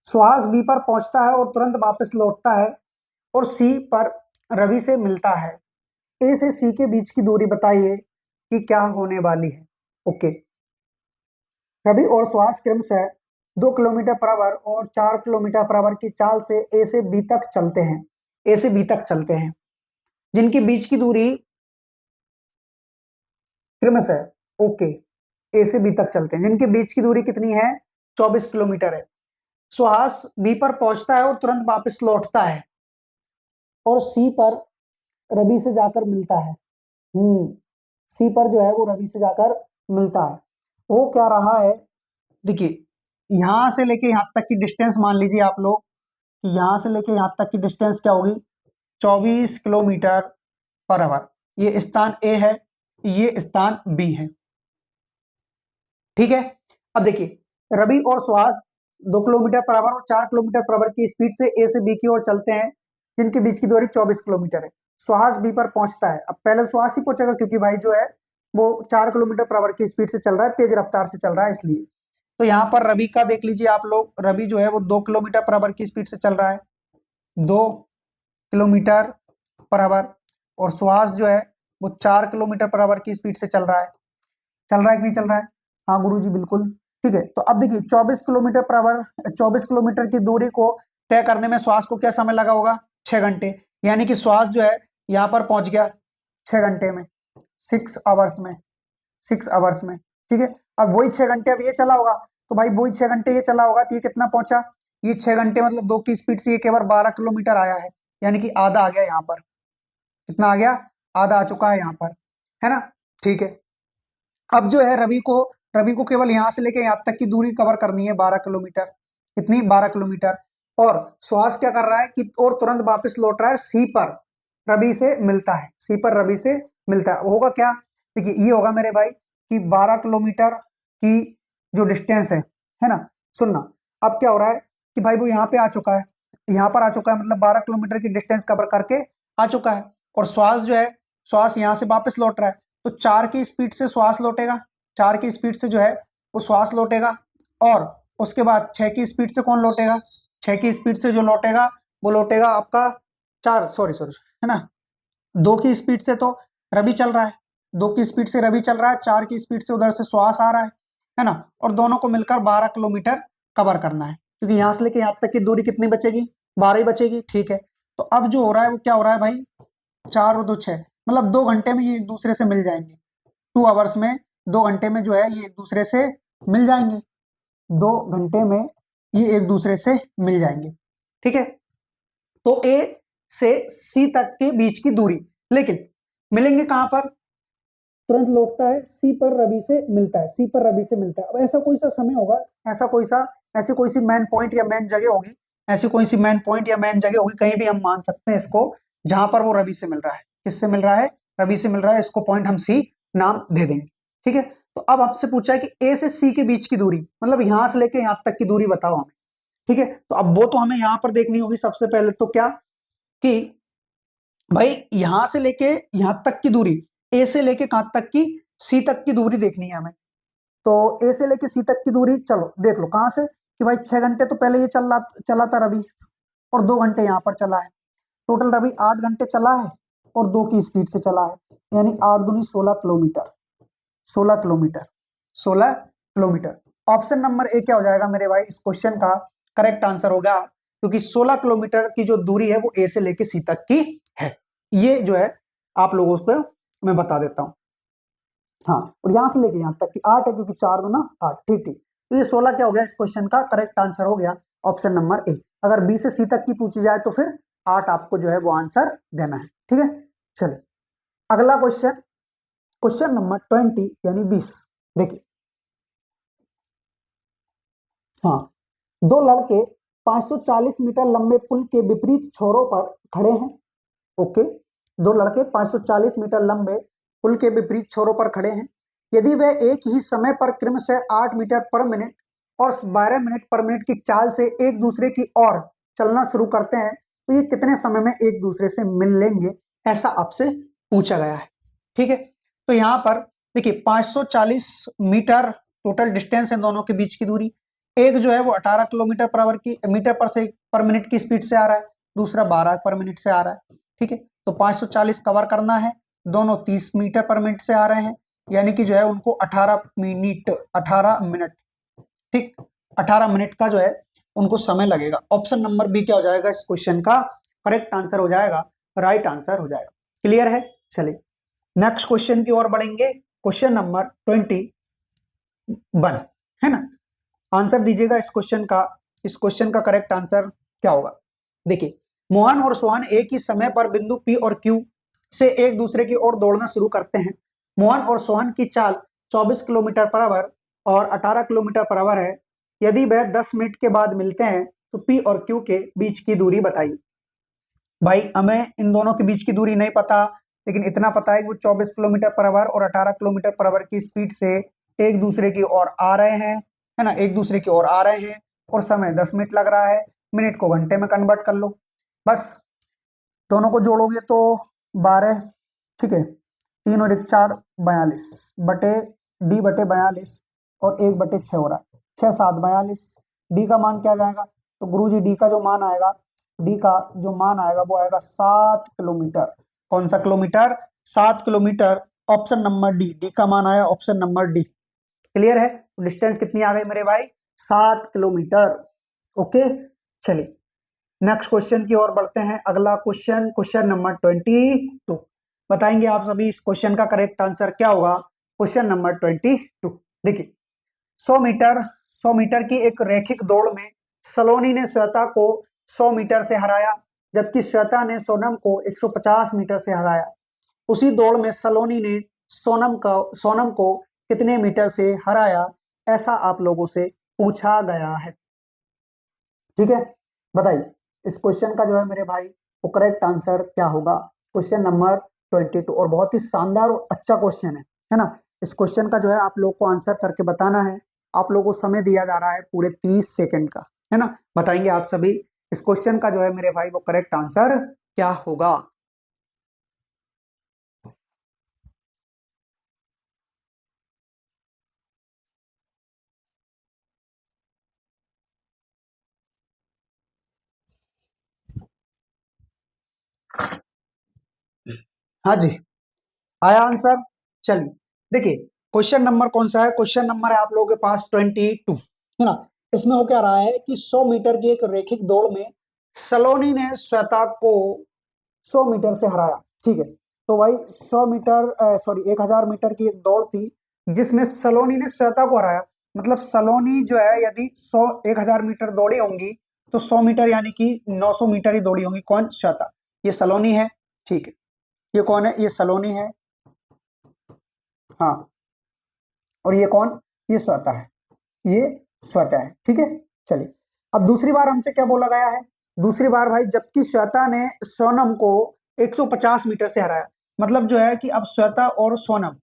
सुहास बी पर पहुंचता है और तुरंत वापस लौटता है, और सी पर रवि से मिलता है। ए से सी के बीच की दूरी बताइए कि क्या होने वाली है। ओके, रवि और सुहास क्रमशः 2 किलोमीटर पर आवर और 4 किलोमीटर पर आवर की चाल से ए से बी तक चलते हैं, ए से बी तक चलते हैं, जिनके बीच की दूरी क्रमशः, ओके, ए से बी तक चलते हैं, जिनके बीच की दूरी कितनी है, 24 किलोमीटर है। सुहास बी पर पहुंचता है और तुरंत वापस लौटता है, और सी पर रवि से जाकर मिलता है। सी पर जो है वो रवि से जाकर मिलता है। वो क्या रहा है, देखिए, यहां से लेके यहां तक की डिस्टेंस मान लीजिए आप लोग कि यहां से लेके यहां तक की डिस्टेंस क्या होगी, 24 किलोमीटर पर आवर। ये स्थान ए है, ये स्थान बी है। ठीक है, अब देखिए, रवि और सुहास 2 किलोमीटर पर आवर और 4 किलोमीटर पर आवर की स्पीड से ए से बी की ओर चलते हैं, जिनके बीच की दूरी 24 किलोमीटर है। सुहास बी पर पहुंचता है, अब पहले सुहास ही पहुंचेगा, क्योंकि भाई जो है वो 4 किलोमीटर पर आवर की स्पीड से चल रहा है, तेज रफ्तार से चल रहा है, इसलिए। तो यहाँ पर रवि का देख लीजिए आप लोग, रवि जो है वो 2 किलोमीटर पर आवर की स्पीड से चल रहा है, 2 किलोमीटर पर आवर, और सुहास जो है वो 4 किलोमीटर पर आवर की स्पीड से चल रहा है। चल रहा है कि नहीं चल रहा है? हाँ गुरु जी, बिल्कुल। ठीक है, तो अब देखिए 24 किलोमीटर पर आवर, 24 किलोमीटर की दूरी को तय करने में सुहास को क्या समय लगा होगा, 6 घंटे, यानी कि सुहास जो है यहाँ पर पहुंच गया 6 घंटे में। 6 आवर्स में, 6 आवर्स में, ठीक है। अब वही 6 घंटे अब ये चला होगा, तो भाई वही 6 घंटे ये चला होगा, तो ये कितना पहुंचा, ये 6 घंटे मतलब 2 की स्पीड से ये केवल 12 किलोमीटर आया है, यानी कि आधा आ गया यहाँ पर। कितना आ गया, आधा आ चुका है यहाँ पर, है ना, ठीक है। अब जो है रवि को केवल यहाँ से लेके यहाँ तक की दूरी कवर करनी है 12 किलोमीटर। कितनी, 12 किलोमीटर। और सुहास क्या कर रहा है कि और तुरंत वापस लौट रहा है सी पर, रवि से मिलता है, सी पर रवि से मिलता है। होगा क्या, देखिए ये होगा मेरे भाई कि 12 किलोमीटर की जो डिस्टेंस है ना, सुनना। अब क्या हो रहा है कि भाई वो यहाँ पे आ चुका है, यहाँ पर आ चुका है, मतलब 12 किलोमीटर की डिस्टेंस कवर करके आ चुका है। और श्वास जो है, श्वास यहाँ से वापस लौट रहा है, तो 4 की स्पीड से श्वास लौटेगा, 4 की स्पीड से जो है वो श्वास लौटेगा। और उसके बाद 6 की स्पीड से कौन लौटेगा, 6 की स्पीड से जो लौटेगा वो लौटेगा आपका 4, सॉरी सॉरी, है ना, 2 की स्पीड से तो रवि चल रहा है, 2 की स्पीड से रवि चल रहा है, 4 की स्पीड से उधर से श्वास आ रहा है ना। और दोनों को मिलकर 12 किलोमीटर कवर करना है, क्योंकि यहां से लेके यहाँ तक की दूरी कितनी बचेगी, 12 ही बचेगी, ठीक है। तो अब जो हो रहा है वो क्या हो रहा है भाई, 4 और 2 6, मतलब 2 घंटे में ये एक दूसरे से मिल जाएंगे, 2 आवर्स में, 2 घंटे में जो है ये एक दूसरे से मिल जाएंगे, 2 घंटे में ये एक दूसरे से मिल जाएंगे, ठीक है। तो ए से सी तक के बीच की दूरी, लेकिन मिलेंगे कहां पर, तुरंत लौटता है सी पर रवि से मिलता है, सी पर रवि से मिलता है। अब ऐसा कोई सा समय होगा, ऐसा कोई सा, ऐसी कोई सी मैन पॉइंट या मैन जगह होगी, ऐसी कोई सी मैन पॉइंट या मैन जगह होगी, कहीं भी हम मान सकते हैं इसको, जहां पर वो रवि से मिल रहा है। किससे मिल रहा है, रवि से मिल रहा है, इसको पॉइंट हम सी नाम दे देंगे, ठीक है। तो अब आपसे पूछा है कि ए से सी के बीच की दूरी, मतलब यहां से लेके यहां तक की दूरी बताओ हमें, ठीक है। तो अब वो तो हमें यहां पर देखनी होगी सबसे पहले, तो क्या कि भाई यहां से लेके यहां तक की दूरी, ए से लेके कहां तक की, सी तक की दूरी देखनी है हमें। तो ए से लेके सी तक की दूरी चलो देख लो कहां से, कि भाई 6 घंटे तो पहले ये चला था रवि, और 2 घंटे यहाँ पर चला है, टोटल रवि 8 घंटे चला है और 2 की स्पीड से चला है, यानी 8 दूनी 16 kilometre, 16 kilometre, 16 kilometre. Option number ए क्या हो जाएगा मेरे भाई इस क्वेश्चन का करेक्ट आंसर होगा, क्योंकि 16 किलोमीटर की जो दूरी है वो ए से लेके सी तक की है। ये जो है आप लोगों को मैं बता देता हूं, हाँ। और यहां से लेके यहां तक की 8 है, क्योंकि 4 दूना 8, ठीक ठीक। तो ये 16 क्या हो गया, इस क्वेश्चन का करेक्ट आंसर हो गया ऑप्शन नंबर ए। अगर बी से सी तक की पूछी जाए तो फिर 8 आपको जो है वो आंसर देना है, ठीक है। चलिए अगला क्वेश्चन, क्वेश्चन नंबर 20 यानी 20। देखिए, हाँ, दो लड़के 540 मीटर लंबे पुल के विपरीत छोरों पर खड़े हैं, ओके। दो लड़के 540 मीटर लंबे पुल के विपरीत छोरों पर खड़े हैं। यदि वे एक ही समय पर क्रमशः 8 मीटर पर मिनट और 12 मिनट पर मिनट की चाल से एक दूसरे की ओर चलना शुरू करते हैं, तो ये कितने समय में एक दूसरे से मिल लेंगे, ऐसा आपसे पूछा गया है, ठीक है। तो यहाँ पर देखिए 540 मीटर टोटल डिस्टेंस है दोनों के बीच की दूरी। एक जो है वो 18 किलोमीटर पर आवर की मीटर पर मिनट की स्पीड से आ रहा है, दूसरा 12 पर मिनट से आ रहा है, ठीक है। तो 540 कवर करना है, दोनों 30 मीटर पर मिनट से आ रहे हैं, यानी कि जो है उनको 18 मिनट, ठीक, 18 मिनट का जो है उनको समय लगेगा। ऑप्शन नंबर बी क्या हो जाएगा इस क्वेश्चन का करेक्ट आंसर हो जाएगा, राइट आंसर हो जाएगा। क्लियर है, चलिए नेक्स्ट क्वेश्चन की ओर बढ़ेंगे। क्वेश्चन नंबर 21 है ना, आंसर दीजिएगा इस क्वेश्चन का, इस क्वेश्चन का करेक्ट आंसर क्या होगा। देखिए, मोहन और सोहन एक ही समय पर बिंदु पी और क्यू से एक दूसरे की ओर दौड़ना शुरू करते हैं। मोहन और सोहन की चाल 24 किलोमीटर पर आवर और 18 किलोमीटर पर आवर है। यदि वह 10 मिनट के बाद मिलते हैं तो पी और क्यू के बीच की दूरी बताइए। भाई हमें इन दोनों के बीच की दूरी नहीं पता, लेकिन इतना पता है कि वो 24 किलोमीटर पर आवर और 18 किलोमीटर पर आवर की स्पीड से एक दूसरे की ओर आ रहे हैं, है ना, एक दूसरे की ओर आ रहे हैं, और समय 10 मिनट लग रहा है, मिनट को घंटे में कन्वर्ट कर लो, बस दोनों को जोड़ोगे तो 12, ठीक है, 3 और 1 4, 42 बटे डी बटे 42 और 1/6 हो रहा है, 6 7 42। डी का मान क्या जाएगा, तो गुरु जी डी का जो मान आएगा, डी का जो मान आएगा वो आएगा 7 किलोमीटर। कौन सा kilometre, 7 kilometre. Option number D, D का मान आया ऑप्शन नंबर डी। क्लियर है, तो डिस्टेंस कितनी आ गई मेरे भाई, 7 किलोमीटर, ओके। चलिए नेक्स्ट क्वेश्चन की ओर बढ़ते हैं। अगला क्वेश्चन, क्वेश्चन नंबर 22। बताएंगे आप सभी इस क्वेश्चन का करेक्ट आंसर क्या होगा। Question number 22। देखिए 100 मीटर की एक रैखिक दौड़ में सलोनी ने श्वेता को 100 मीटर से हराया, जबकि श्वेता ने सोनम को 150 मीटर से हराया। उसी दौड़ में सलोनी ने सोनम को कितने मीटर से हराया, ऐसा आप लोगों से पूछा गया है। ठीक है, बताइए इस क्वेश्चन का जो है मेरे भाई वो करेक्ट आंसर क्या होगा। क्वेश्चन नंबर 22 और बहुत ही शानदार और अच्छा क्वेश्चन है ना। इस क्वेश्चन का जो है आप लोग को आंसर करके बताना है। आप लोगों को समय दिया जा रहा है पूरे 30 सेकंड का, है ना। बताएंगे आप सभी इस क्वेश्चन का जो है मेरे भाई वो करेक्ट आंसर क्या होगा। हाँ जी, आया आंसर। चलिए देखिए क्वेश्चन नंबर कौन सा है। क्वेश्चन नंबर है आप लोगों के पास 22, है ना। इसमें हो क्या रहा है कि 100 मीटर की एक रैखिक दौड़ में सलोनी ने श्वेता को 100 मीटर से हराया। ठीक है, तो भाई 1000 मीटर की एक दौड़ थी जिसमें सलोनी ने श्वेता को हराया। मतलब सलोनी जो है यदि 1000 मीटर दौड़ी होंगी तो 100 मीटर यानी कि 900 मीटर ही दौड़ी होंगी। कौन? श्वेता। ये सलोनी है। ठीक है, ये कौन है? ये सलोनी है। हाँ, और ये कौन? ये श्वेता है। ये श्वेता है। ठीक है, चलिए अब दूसरी बार हमसे क्या बोला गया है। दूसरी बार भाई जबकि श्वेता ने सोनम को 150 मीटर से हराया। मतलब जो है कि अब श्वेता और सोनम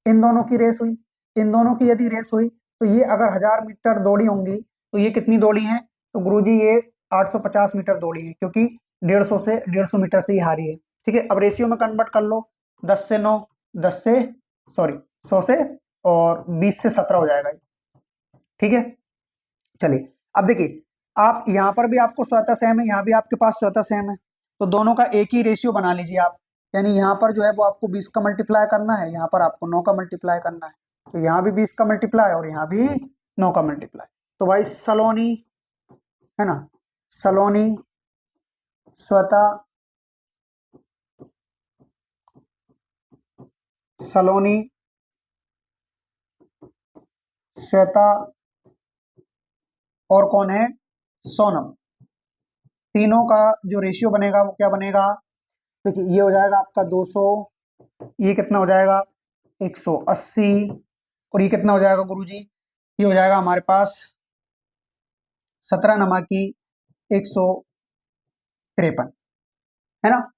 इन दोनों की रेस हुई। इन दोनों की यदि रेस हुई तो ये अगर 1000 मीटर दौड़ी होंगी तो ये कितनी दौड़ी है? तो गुरुजी ये 850 मीटर दौड़ी है, क्योंकि 150 मीटर से ही हारी है। ठीक है, अब रेशियो में कन्वर्ट कर लो। 10 से 9, 10 से सॉरी 100 से, और 20 से 17 हो जाएगा। ठीक है, चलिए अब देखिए आप यहाँ पर भी आपको स्वतः सेम है, यहाँ भी आपके पास स्वतः सेम है, तो दोनों का एक ही रेशियो बना लीजिए आप। यानी यहाँ पर जो है वो आपको 20 का मल्टीप्लाई करना है, यहाँ पर आपको 9 का मल्टीप्लाई करना है। तो यहाँ भी 20 का मल्टीप्लाई और यहाँ भी 9 का मल्टीप्लाई। तो भाई सलोनी, है ना, सलोनी स्वतः, सलोनी श्वेता और कौन है? सोनम। तीनों का जो रेशियो बनेगा वो क्या बनेगा? देखिए ये हो जाएगा आपका 200, ये कितना हो जाएगा? 180, और ये कितना हो जाएगा गुरुजी? ये हो जाएगा हमारे पास 17 नमा की 153, है ना।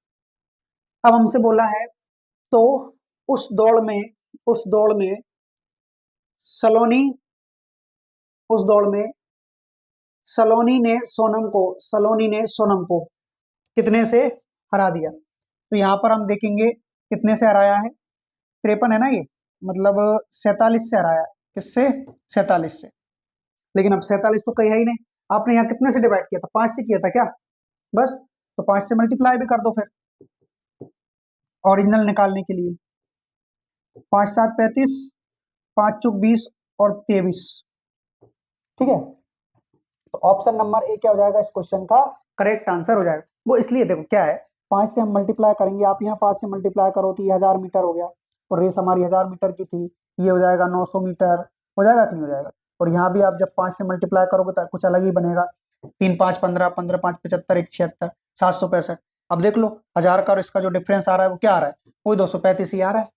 अब हमसे बोला है तो उस दौड़ में उस दौड़ में सलोनी उस दौड़ में सलोनी ने सोनम को कितने से हरा दिया? तो यहाँ पर हम देखेंगे कितने से हराया है। 53 है ना ये, मतलब 47 से हराया है। किससे? 47 से। लेकिन अब 47 तो कहीं है ही नहीं। आपने यहाँ कितने से डिवाइड किया था? 5 से किया था क्या? बस, तो 5 से मल्टीप्लाई भी कर दो फिर ओरिजिनल निकालने के लिए। 5 7 35, 5 चौक 20 और 23। ठीक है, तो ऑप्शन नंबर ए क्या हो जाएगा इस क्वेश्चन का करेक्ट आंसर हो जाएगा। वो इसलिए देखो क्या है, 5 से हम मल्टीप्लाई करेंगे, आप यहाँ 5 से मल्टीप्लाई करो तो ये 1000 मीटर हो गया, और रेस हमारी 1000 मीटर की थी, ये हो जाएगा 900 मीटर। हो जाएगा कि नहीं हो जाएगा? और यहाँ भी आप जब 5 से मल्टीप्लाई करोगे तो कुछ अलग ही बनेगा। 3 5 15, 15 5 75, 1 76, 765। अब देख लो 1000 का और इसका जो डिफरेंस आ रहा है वो क्या आ रहा है? वही 235 ही आ रहा है।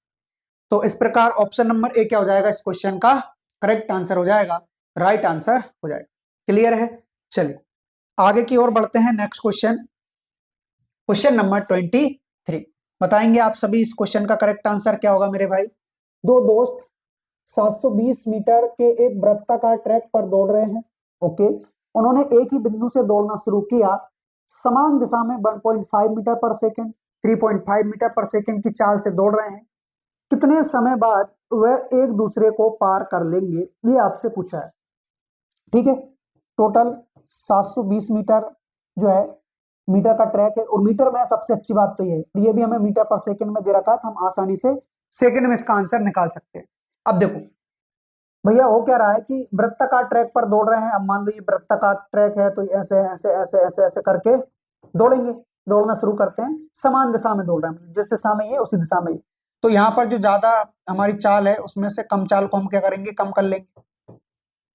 तो इस प्रकार ऑप्शन नंबर ए क्या हो जाएगा इस क्वेश्चन का करेक्ट आंसर हो जाएगा, राइट आंसर हो जाएगा। क्लियर है? चलिए आगे की ओर बढ़ते हैं। Next question, question number 23। बताएंगे आप सभी इस क्वेश्चन का करेक्ट आंसर क्या होगा मेरे भाई। दो दोस्त 720 मीटर के एक वृत्ताकार ट्रैक पर दौड़ रहे हैं। ओके, उन्होंने एक ही बिंदु से दौड़ना शुरू किया। समान दिशा में 1.5 मीटर पर सेकंड, 3.5 मीटर पर सेकंड की चाल से दौड़ रहे हैं। कितने समय बाद वह एक दूसरे को पार कर लेंगे, ये आपसे पूछा है। ठीक है, टोटल 720 मीटर जो है मीटर का ट्रैक है, और मीटर में सबसे अच्छी बात तो ये भी हमें मीटर पर सेकंड में दे रखा है, तो हम आसानी से सेकंड में इसका आंसर निकाल सकते हैं। अब देखो भैया हो क्या रहा है कि वृत्ताकार ट्रैक पर दौड़ रहे हैं। अब मान लो ये वृत्ताकार ट्रैक है तो ऐसे ऐसे ऐसे ऐसे ऐसे करके दौड़ेंगे। दौड़ना शुरू करते हैं, समान दिशा में दौड़ रहे हैं, जिस दिशा में ये उसी दिशा में ये। तो यहाँ पर जो ज्यादा हमारी चाल है उसमें से कम चाल को हम क्या करेंगे, कम कर लेंगे।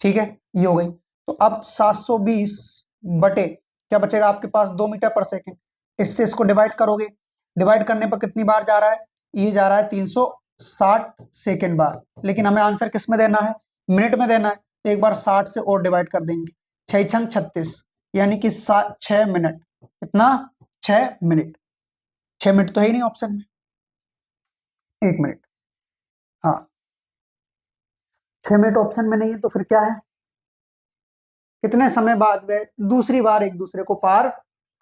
ठीक है, ये हो गई। तो अब 720 बटे क्या बचेगा आपके पास, 2 मीटर पर सेकेंड। इससे इसको डिवाइड करोगे, डिवाइड करने पर कितनी बार जा रहा है, ये जा रहा है 360 सेकेंड बार। लेकिन हमें आंसर किस में देना है, मिनट में देना है। तो एक बार 60 से और डिवाइड कर देंगे, 6 छंग 36, यानी कि 6 मिनट। कितना, 6 मिनट। 6 मिनट तो है ही नहीं ऑप्शन में, 1 मिनट। हाँ, 6 मिनट ऑप्शन में नहीं है, तो फिर क्या है, कितने समय बाद वे दूसरी बार एक दूसरे को पार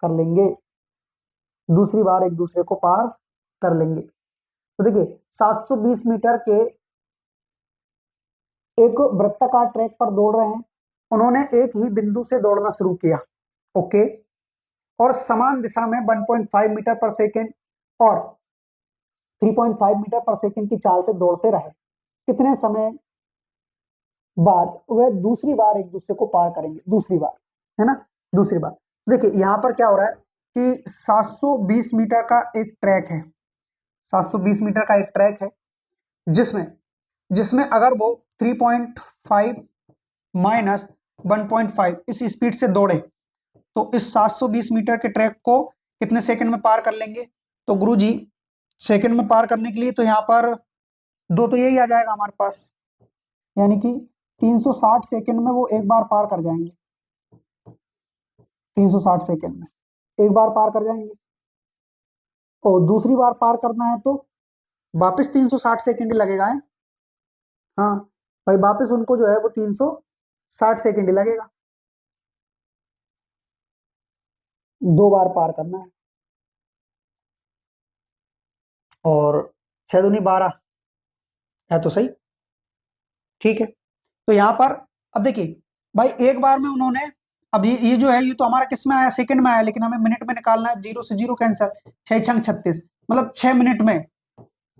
कर लेंगे, दूसरी बार एक दूसरे को पार कर लेंगे। तो देखिए 720 मीटर के एक वृत्ताकार ट्रैक पर दौड़ रहे हैं, उन्होंने एक ही बिंदु से दौड़ना शुरू किया, ओके, और समान दिशा में 1.5 मीटर पर सेकेंड और 3.5 मीटर पर सेकेंड की चाल से दौड़ते रहे। कितने समय बाद वे दूसरी बार एक दूसरे को पार करेंगे, दूसरी बार, है ना, दूसरी बार। देखिए यहां पर क्या हो रहा है कि 720 मीटर का एक ट्रैक है, 720 मीटर का एक ट्रैक है, जिसमें जिसमें अगर वो 3.5 माइनस 1.5 इस स्पीड से दौड़े तो इस 720 मीटर के ट्रैक को कितने सेकंड में पार कर लेंगे। तो गुरुजी सेकंड में पार करने के लिए तो यहाँ पर दो तो यही आ जाएगा हमारे पास, यानी कि 360 सेकंड में वो एक बार पार कर जाएंगे, 360 सेकंड में एक बार पार कर जाएंगे। और दूसरी बार पार करना है तो वापस 360 सेकंड लगेगा है, हाँ भाई, वापस उनको जो है वो 360 सेकंड लगेगा, 2 बार पार करना है। और 6 दूनी 12 है तो सही, ठीक है। तो यहां पर अब देखिए भाई, एक बार में उन्होंने, अब ये जो है ये तो हमारा किस में आया, सेकंड में आया, लेकिन हमें मिनट में निकालना है, 0 से 0 कैंसर, 6 छंग 36, मतलब 6 मिनट में,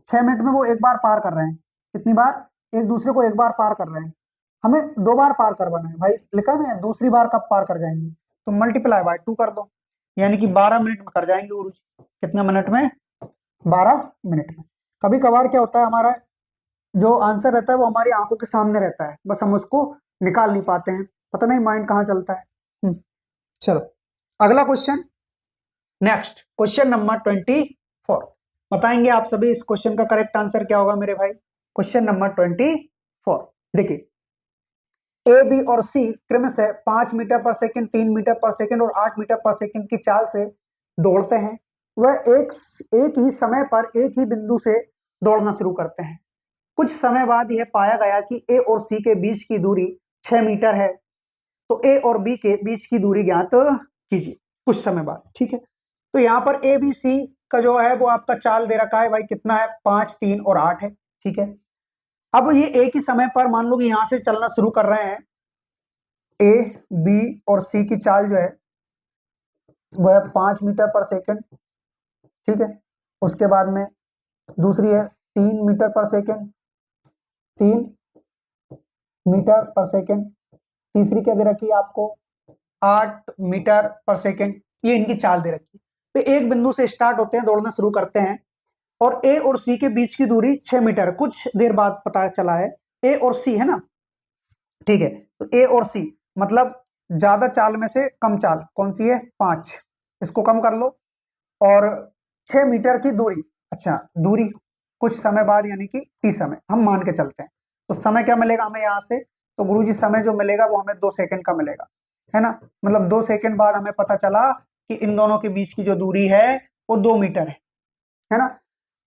6 मिनट में वो एक बार पार कर रहे हैं। कितनी बार, एक दूसरे को एक बार पार कर रहे हैं। हमें 2 बार पार करवाना है भाई, लिखा है दूसरी बार कब पार कर जाएंगे, तो मल्टीप्लाई बाय 2 कर दो, यानी कि 12 मिनट में कर जाएंगे गुरु जी। कितने मिनट में, 12 मिनट में। कभी कभार क्या होता है, हमारा जो आंसर रहता है वो हमारी आंखों के सामने रहता है, बस हम उसको निकाल नहीं पाते हैं, पता नहीं माइंड कहाँ चलता है। चलो अगला क्वेश्चन, नेक्स्ट क्वेश्चन नंबर 24। बताएंगे आप सभी इस क्वेश्चन का करेक्ट आंसर क्या होगा मेरे भाई। क्वेश्चन नंबर 24, देखिए ए बी और सी क्रमशः 5 मीटर पर सेकंड, 3 मीटर पर सेकंड और 8 मीटर पर सेकंड की चाल से दौड़ते हैं। वह एक ही समय पर एक ही बिंदु से दौड़ना शुरू करते हैं। कुछ समय बाद यह पाया गया कि ए और सी के बीच की दूरी 6 मीटर है, तो ए और बी के बीच की दूरी ज्ञात कीजिए कुछ समय बाद। ठीक है, तो यहाँ पर ए बी सी का जो है वो आपका चाल दे रखा है भाई, कितना है, 5, 3 और 8 है। ठीक है, अब ये एक ही समय पर मान लो कि यहां से चलना शुरू कर रहे हैं, ए बी और सी की चाल जो है वह 5 मीटर पर सेकंड। ठीक है, उसके बाद में दूसरी है 3 मीटर पर सेकंड, 3 मीटर पर सेकंड। तीसरी क्या दे रखी है आपको, 8 मीटर पर सेकंड। ये इनकी चाल दे रखी है। तो एक बिंदु से स्टार्ट होते हैं, दौड़ना शुरू करते हैं, और ए और सी के बीच की दूरी 6 मीटर। कुछ देर बाद पता चला है ए और सी है ना, ठीक है, तो ए और सी मतलब ज्यादा चाल में से कम चाल कौन सी है, 5, इसको कम कर लो, और 6 मीटर की दूरी, अच्छा दूरी कुछ समय बाद यानी कि टी समय हम मान के चलते हैं। तो समय क्या मिलेगा हमें यहाँ से, तो गुरुजी समय जो मिलेगा वो हमें 2 सेकंड का मिलेगा, है ना, मतलब 2 सेकंड बाद हमें पता चला कि इन दोनों के बीच की जो दूरी है वो 2 मीटर है ना।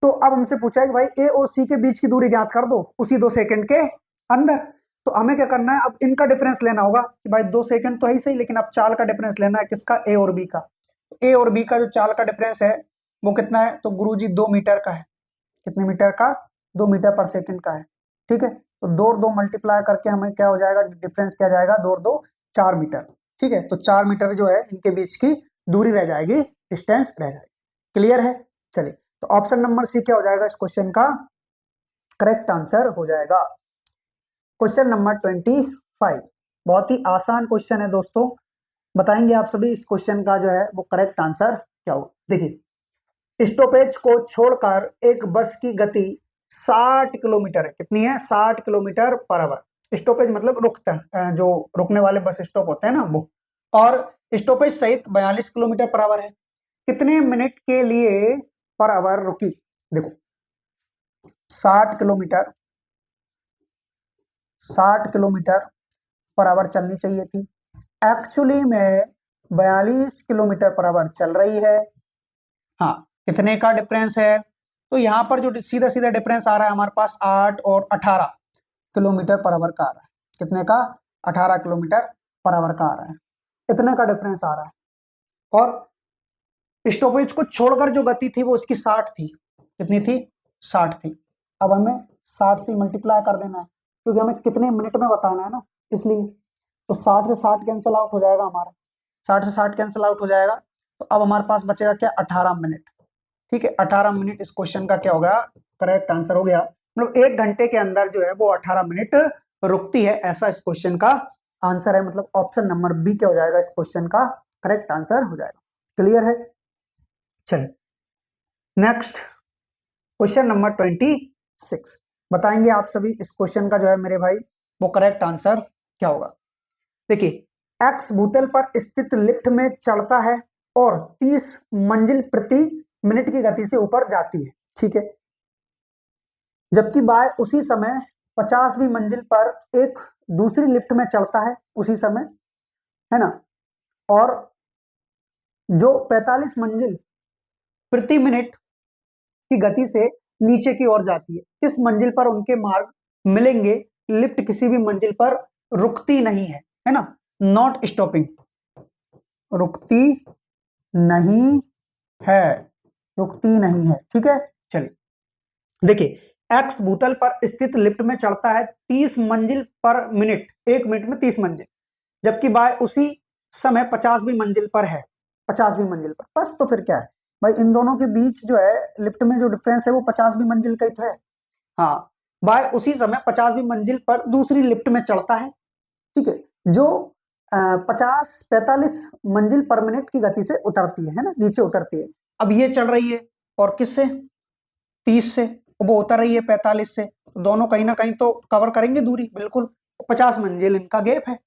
तो अब हमसे पूछा है कि भाई ए और सी के बीच की दूरी ज्ञात कर दो उसी 2 सेकंड के अंदर। तो हमें क्या करना है, अब इनका डिफरेंस लेना होगा कि भाई 2 सेकंड तो है ही सही, लेकिन अब चाल का डिफरेंस लेना है, किसका, ए और बी का। ए और बी का जो चाल का डिफरेंस है वो कितना है, तो गुरुजी 2 मीटर का है। कितने मीटर का, 2 मीटर पर सेकंड का है। ठीक है, तो 2 और 2 मल्टीप्लाई करके हमें क्या हो जाएगा, डिफरेंस क्या जाएगा, 2 और 2 4 मीटर। ठीक है, तो 4 मीटर जो है इनके बीच की दूरी रह जाएगी, डिस्टेंस रह जाएगी। क्लियर है, चलिए, तो ऑप्शन नंबर सी क्या हो जाएगा इस क्वेश्चन का करेक्ट आंसर हो जाएगा। क्वेश्चन नंबर 25, बहुत ही आसान क्वेश्चन है दोस्तों। बताएंगे आप सभी इस क्वेश्चन का जो है वो करेक्ट आंसर क्या हो। देखिए स्टॉपेज को छोड़कर एक बस की गति 60 किलोमीटर है। कितनी है? 60 किलोमीटर पर आवर। स्टॉपेज मतलब जो रुकने वाले बस स्टॉप होते हैं ना वो। और स्टॉपेज सहित 42 किलोमीटर पर आवर है। कितने मिनट के लिए पर आवर रुकी? देखो 60 किलोमीटर 60 किलोमीटर पर आवर चलनी चाहिए थी, एक्चुअली में 42 किलोमीटर पर आवर चल रही है। हाँ, कितने का डिफरेंस है? तो यहाँ पर जो सीधा सीधा डिफरेंस आ रहा है हमारे पास 8 और 18 किलोमीटर पर आवर का आ रहा है। कितने का? 18 किलोमीटर पर आवर का आ रहा है। इतने का डिफरेंस आ रहा है। और स्टॉपेज को छोड़कर जो गति थी वो उसकी 60 थी। कितनी थी? 60 थी। अब हमें 60 से मल्टीप्लाई कर देना है क्योंकि हमें कितने मिनट में बताना है ना, इसलिए। तो 60 से 60 कैंसिल आउट हो जाएगा हमारा। 60 से 60 कैंसिल आउट हो जाएगा। तो अब हमारे पास बचेगा क्या? 18 मिनट। ठीक है, 18 मिनट इस क्वेश्चन का क्या हो गया? करेक्ट आंसर हो गया। मतलब 1 घंटे के अंदर जो है वो 18 मिनट रुकती है, ऐसा इस क्वेश्चन का आंसर है। मतलब ऑप्शन नंबर बी क्या हो जाएगा? इस क्वेश्चन का करेक्ट आंसर हो जाएगा। क्लियर है? चलिए नेक्स्ट क्वेश्चन नंबर 26 बताएंगे आप सभी। इस क्वेश्चन का जो है मेरे भाई वो करेक्ट आंसर क्या होगा? देखिए, एक्स भूतल पर स्थित लिफ्ट में चढ़ता है और 30 मंजिल प्रति मिनट की गति से ऊपर जाती है। ठीक है, जबकि बाय उसी समय 50वीं मंजिल पर एक दूसरी लिफ्ट में चढ़ता है उसी समय, है ना, और जो 45 मंजिल प्रति मिनट की गति से नीचे की ओर जाती है। किस मंजिल पर उनके मार्ग मिलेंगे? लिफ्ट किसी भी मंजिल पर रुकती नहीं है ना, नॉट स्टॉपिंग, रुकती नहीं है, रुकती नहीं है। ठीक है, चलिए देखिए एक्स भूतल पर स्थित लिफ्ट में चढ़ता है 30 मंजिल पर मिनट, 1 मिनट में 30 मंजिल, जबकि बाय उसी समय 50वीं मंजिल पर है, 50वीं मंजिल पर। बस तो फिर क्या है भाई, इन दोनों के बीच जो है लिफ्ट में जो डिफरेंस है वो 50वीं मंजिल का ही तो है। हाँ, बाय उसी समय 50वीं मंजिल पर दूसरी लिफ्ट में चढ़ता है। ठीक है, जो 45 मंजिल पर मिनट की गति से उतरती है ना, नीचे उतरती है। अब ये चढ़ रही है और किससे? 30 से, वो उतर रही है 45 से। दोनों कहीं ना कहीं तो कवर करेंगे दूरी, बिल्कुल। 50 मंजिल इनका गैप है।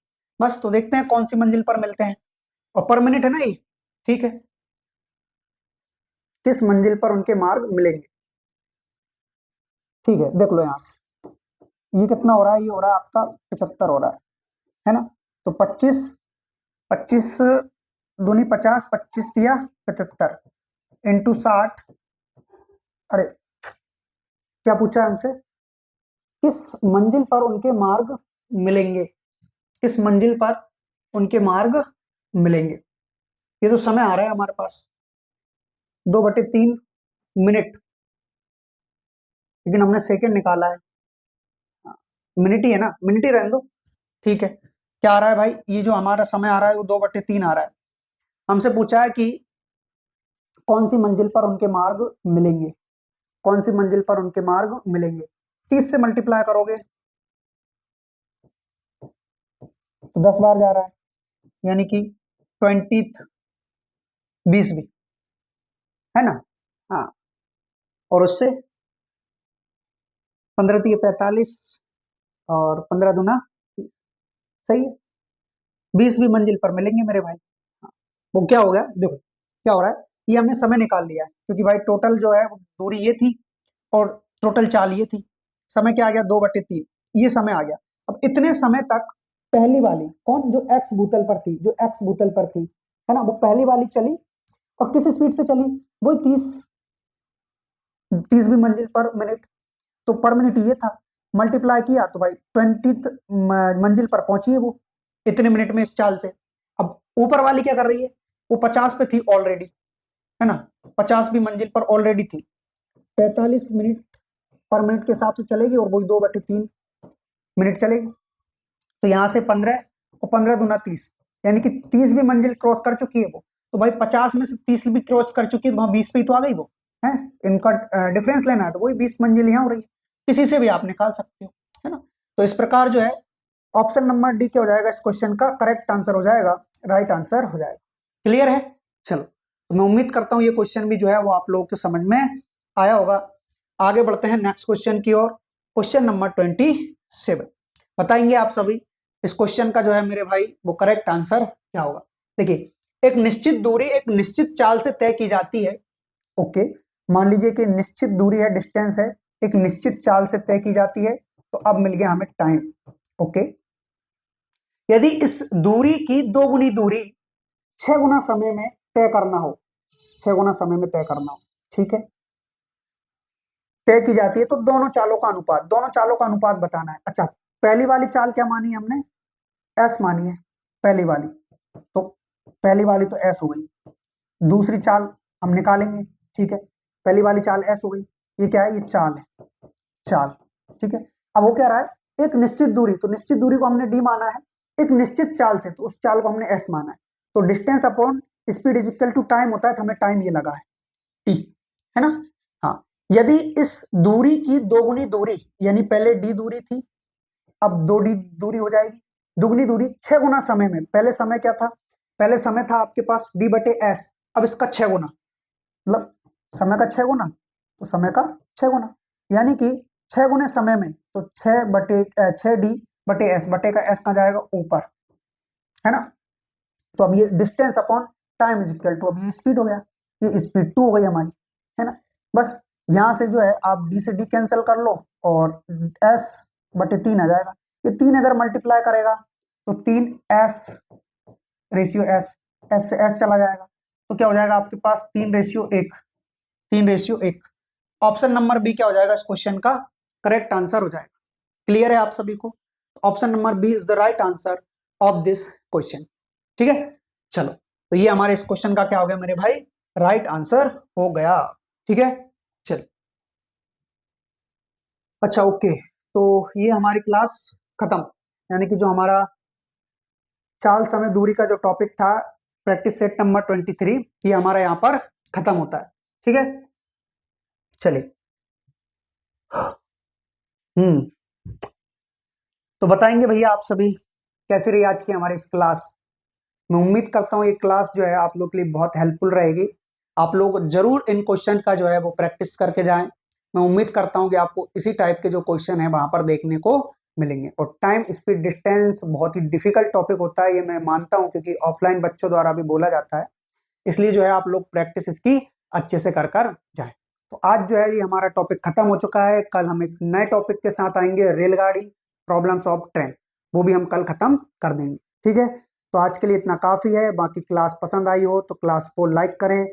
बस तो देखते हैं कौन सी मंजिल पर मिलते हैं। और पर मिनट है ना ये। ठीक है, किस मंजिल पर उनके मार्ग मिलेंगे? ठीक है, देख लो यहां से ये कितना हो रहा है? ये हो रहा है आपका 75 हो रहा है ना। तो 25 25 दूनी 50, 25 दिया 75 इंटू 60। अरे क्या पूछा है हमसे? किस मंजिल पर उनके मार्ग मिलेंगे? किस मंजिल पर उनके मार्ग मिलेंगे? ये तो समय आ रहा है हमारे पास 2/3 मिनट, लेकिन हमने सेकंड निकाला है। मिनट ही है ना, मिनट ही रहने दो। ठीक है, क्या आ रहा है भाई? ये जो हमारा समय आ रहा है वो 2/3 आ रहा है। हमसे पूछा है कि कौन सी मंजिल पर उनके मार्ग मिलेंगे, कौन सी मंजिल पर उनके मार्ग मिलेंगे। 30 से मल्टीप्लाई करोगे तो 10 बार जा रहा है, यानी कि 20th 20वीं, है ना। हाँ, और उससे 15 3 45 और 15 दूना 30। सही है, 20वीं मंजिल पर मिलेंगे मेरे भाई। हाँ, वो क्या हो गया? देखो क्या हो रहा है, ये हमने समय निकाल लिया है क्योंकि भाई टोटल जो है दूरी ये थी और टोटल चाल ये थी। समय क्या आ गया? 2/3, ये समय आ गया। अब इतने समय तक पहली वाली कौन, जो एक्स भूतल पर थी, जो एक्स भूतल पर थी, है ना, वो पहली वाली चली और किस स्पीड से चली? वही 30वीं मंजिल पर मिनट। तो पर मिनट ये था, मल्टीप्लाई किया तो भाई 20th मंजिल पर पहुंची है वो इतने मिनट में इस चाल से। अब ऊपर वाली क्या कर रही है? वो 50 पे थी ऑलरेडी, है ना, 50वीं मंजिल पर ऑलरेडी थी। 45 मिनट पर मिनट के हिसाब से चलेगी और वही 2/3 मिनट चलेगी। तो यहां से 15 और 15 दूना 30, यानी कि 30वीं मंजिल क्रॉस कर चुकी है वो। तो भाई 50 में से 30 भी क्रॉस कर चुकी है तो वहां 20 पे ही तो आ गई वो, है। इनका डिफरेंस लेना है तो वही 20 मंजिल यहाँ हो रही है। किसी से भी आप निकाल सकते हो, है ना। तो इस प्रकार जो है ऑप्शन नंबर डी क्या हो जाएगा? इस क्वेश्चन का करेक्ट आंसर हो जाएगा, राइट आंसर हो जाएगा। क्लियर है? चलो तो मैं उम्मीद करता हूँ ये क्वेश्चन भी जो है वो आप लोगों के समझ में आया होगा। आगे बढ़ते हैं नेक्स्ट क्वेश्चन की ओर। क्वेश्चन नंबर 27 बताएंगे आप सभी इस क्वेश्चन का जो है मेरे भाई वो करेक्ट आंसर क्या होगा। देखिए, एक निश्चित दूरी एक निश्चित चाल से तय की जाती है। ओके, मान लीजिए कि निश्चित दूरी है, डिस्टेंस है, एक निश्चित चाल से तय की जाती है। तो अब मिल गया हमें टाइम। ओके, यदि इस दूरी की 2 गुनी दूरी 6 गुना समय में तय करना हो, 6 गुना समय में तय करना हो, ठीक है, तय की जाती है, तो दोनों चालों का अनुपात बताना है। अच्छा, पहली वाली चाल क्या मानी है हमने, एस मानी है पहली वाली, तो पहली वाली तो एस हो गई। दूसरी चाल हम निकालेंगे, ठीक है, पहली वाली चाल एस हो गई, ये क्या है, ये चाल है, चाल, ठीक है। अब वो क्या रहा है, एक निश्चित दूरी, तो निश्चित दूरी को हमने डी माना है, एक निश्चित चाल से, तो उस चाल को हमने एस माना है। तो distance upon speed is equal to time होता है, तो हमें टाइम ये लगा है टी, है ना। हाँ, यदि इस दूरी की 2 गुनी दूरी, यानी पहले डी दूरी थी, अब 2 डी दूरी हो जाएगी, दुगनी दूरी 6 गुना समय में, पहले समय क्या था, पहले समय था आपके पास डी बटे एस, अब इसका 6 गुना, मतलब समय का 6 गुना, तो समय का 6 गुना, यानी कि 6 गुने समय में, तो 6 डी बटे एस, बटे का एस कहाँ जाएगा, ऊपर, है ना। तो अब ये distance upon time is equal to, अब ये स्पीड हो गया, ये स्पीड 2 हो गई हमारी, है ना। बस यहां से जो है आप डी से डी कैंसिल कर लो और एस बटे 3 आ जाएगा। ये 3 अगर मल्टीप्लाई करेगा तो 3 एस रेशियो एस, एस से एस चला जाएगा, तो क्या हो जाएगा आपके पास 3:1, 3:1। ऑप्शन नंबर बी क्या हो जाएगा इस क्वेश्चन का करेक्ट आंसर हो जाएगा। क्लियर है आप सभी को, option number B is the right answer of this question, ठीक है। चलो, तो ये हमारे इस क्वेश्चन का क्या हो गया मेरे भाई, राइट आंसर हो गया, ठीक है। चलो, अच्छा ओके, तो ये हमारी क्लास खत्म, यानी कि जो हमारा चाल समय दूरी का जो टॉपिक था, प्रैक्टिस सेट नंबर 23, ये हमारा यहाँ पर खत्म होता है, ठीक है। चलिए, तो बताएंगे भैया आप सभी कैसी रही आज की हमारी इस क्लास। मैं उम्मीद करता हूँ ये क्लास जो है आप लोग के लिए बहुत हेल्पफुल रहेगी। आप लोग जरूर इन क्वेश्चन का जो है वो प्रैक्टिस करके जाएं। मैं उम्मीद करता हूँ कि आपको इसी टाइप के जो क्वेश्चन है वहां पर देखने को मिलेंगे। और टाइम स्पीड डिस्टेंस बहुत ही डिफिकल्ट टॉपिक होता है, ये मैं मानता हूँ, क्योंकि ऑफलाइन बच्चों द्वारा भी बोला जाता है, इसलिए जो है आप लोग प्रैक्टिस इसकी अच्छे से कर कर जाए। तो आज जो है ये हमारा टॉपिक खत्म हो चुका है। कल हम एक नए टॉपिक के साथ आएंगे, रेलगाड़ी, प्रॉब्लम्स ऑफ ट्रेन, वो भी हम कल खत्म कर देंगे, ठीक है। तो आज के लिए इतना काफी है। बाकी क्लास पसंद आई हो तो क्लास को लाइक करें,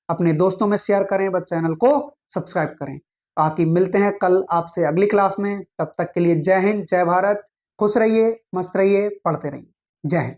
अपने दोस्तों में शेयर करें, बस चैनल को सब्सक्राइब करें। बाकी मिलते हैं कल आपसे अगली क्लास में, तब तक के लिए जय हिंद, जय भारत, खुश रहिए, मस्त रहिए, पढ़ते रहिए, जय हिंद।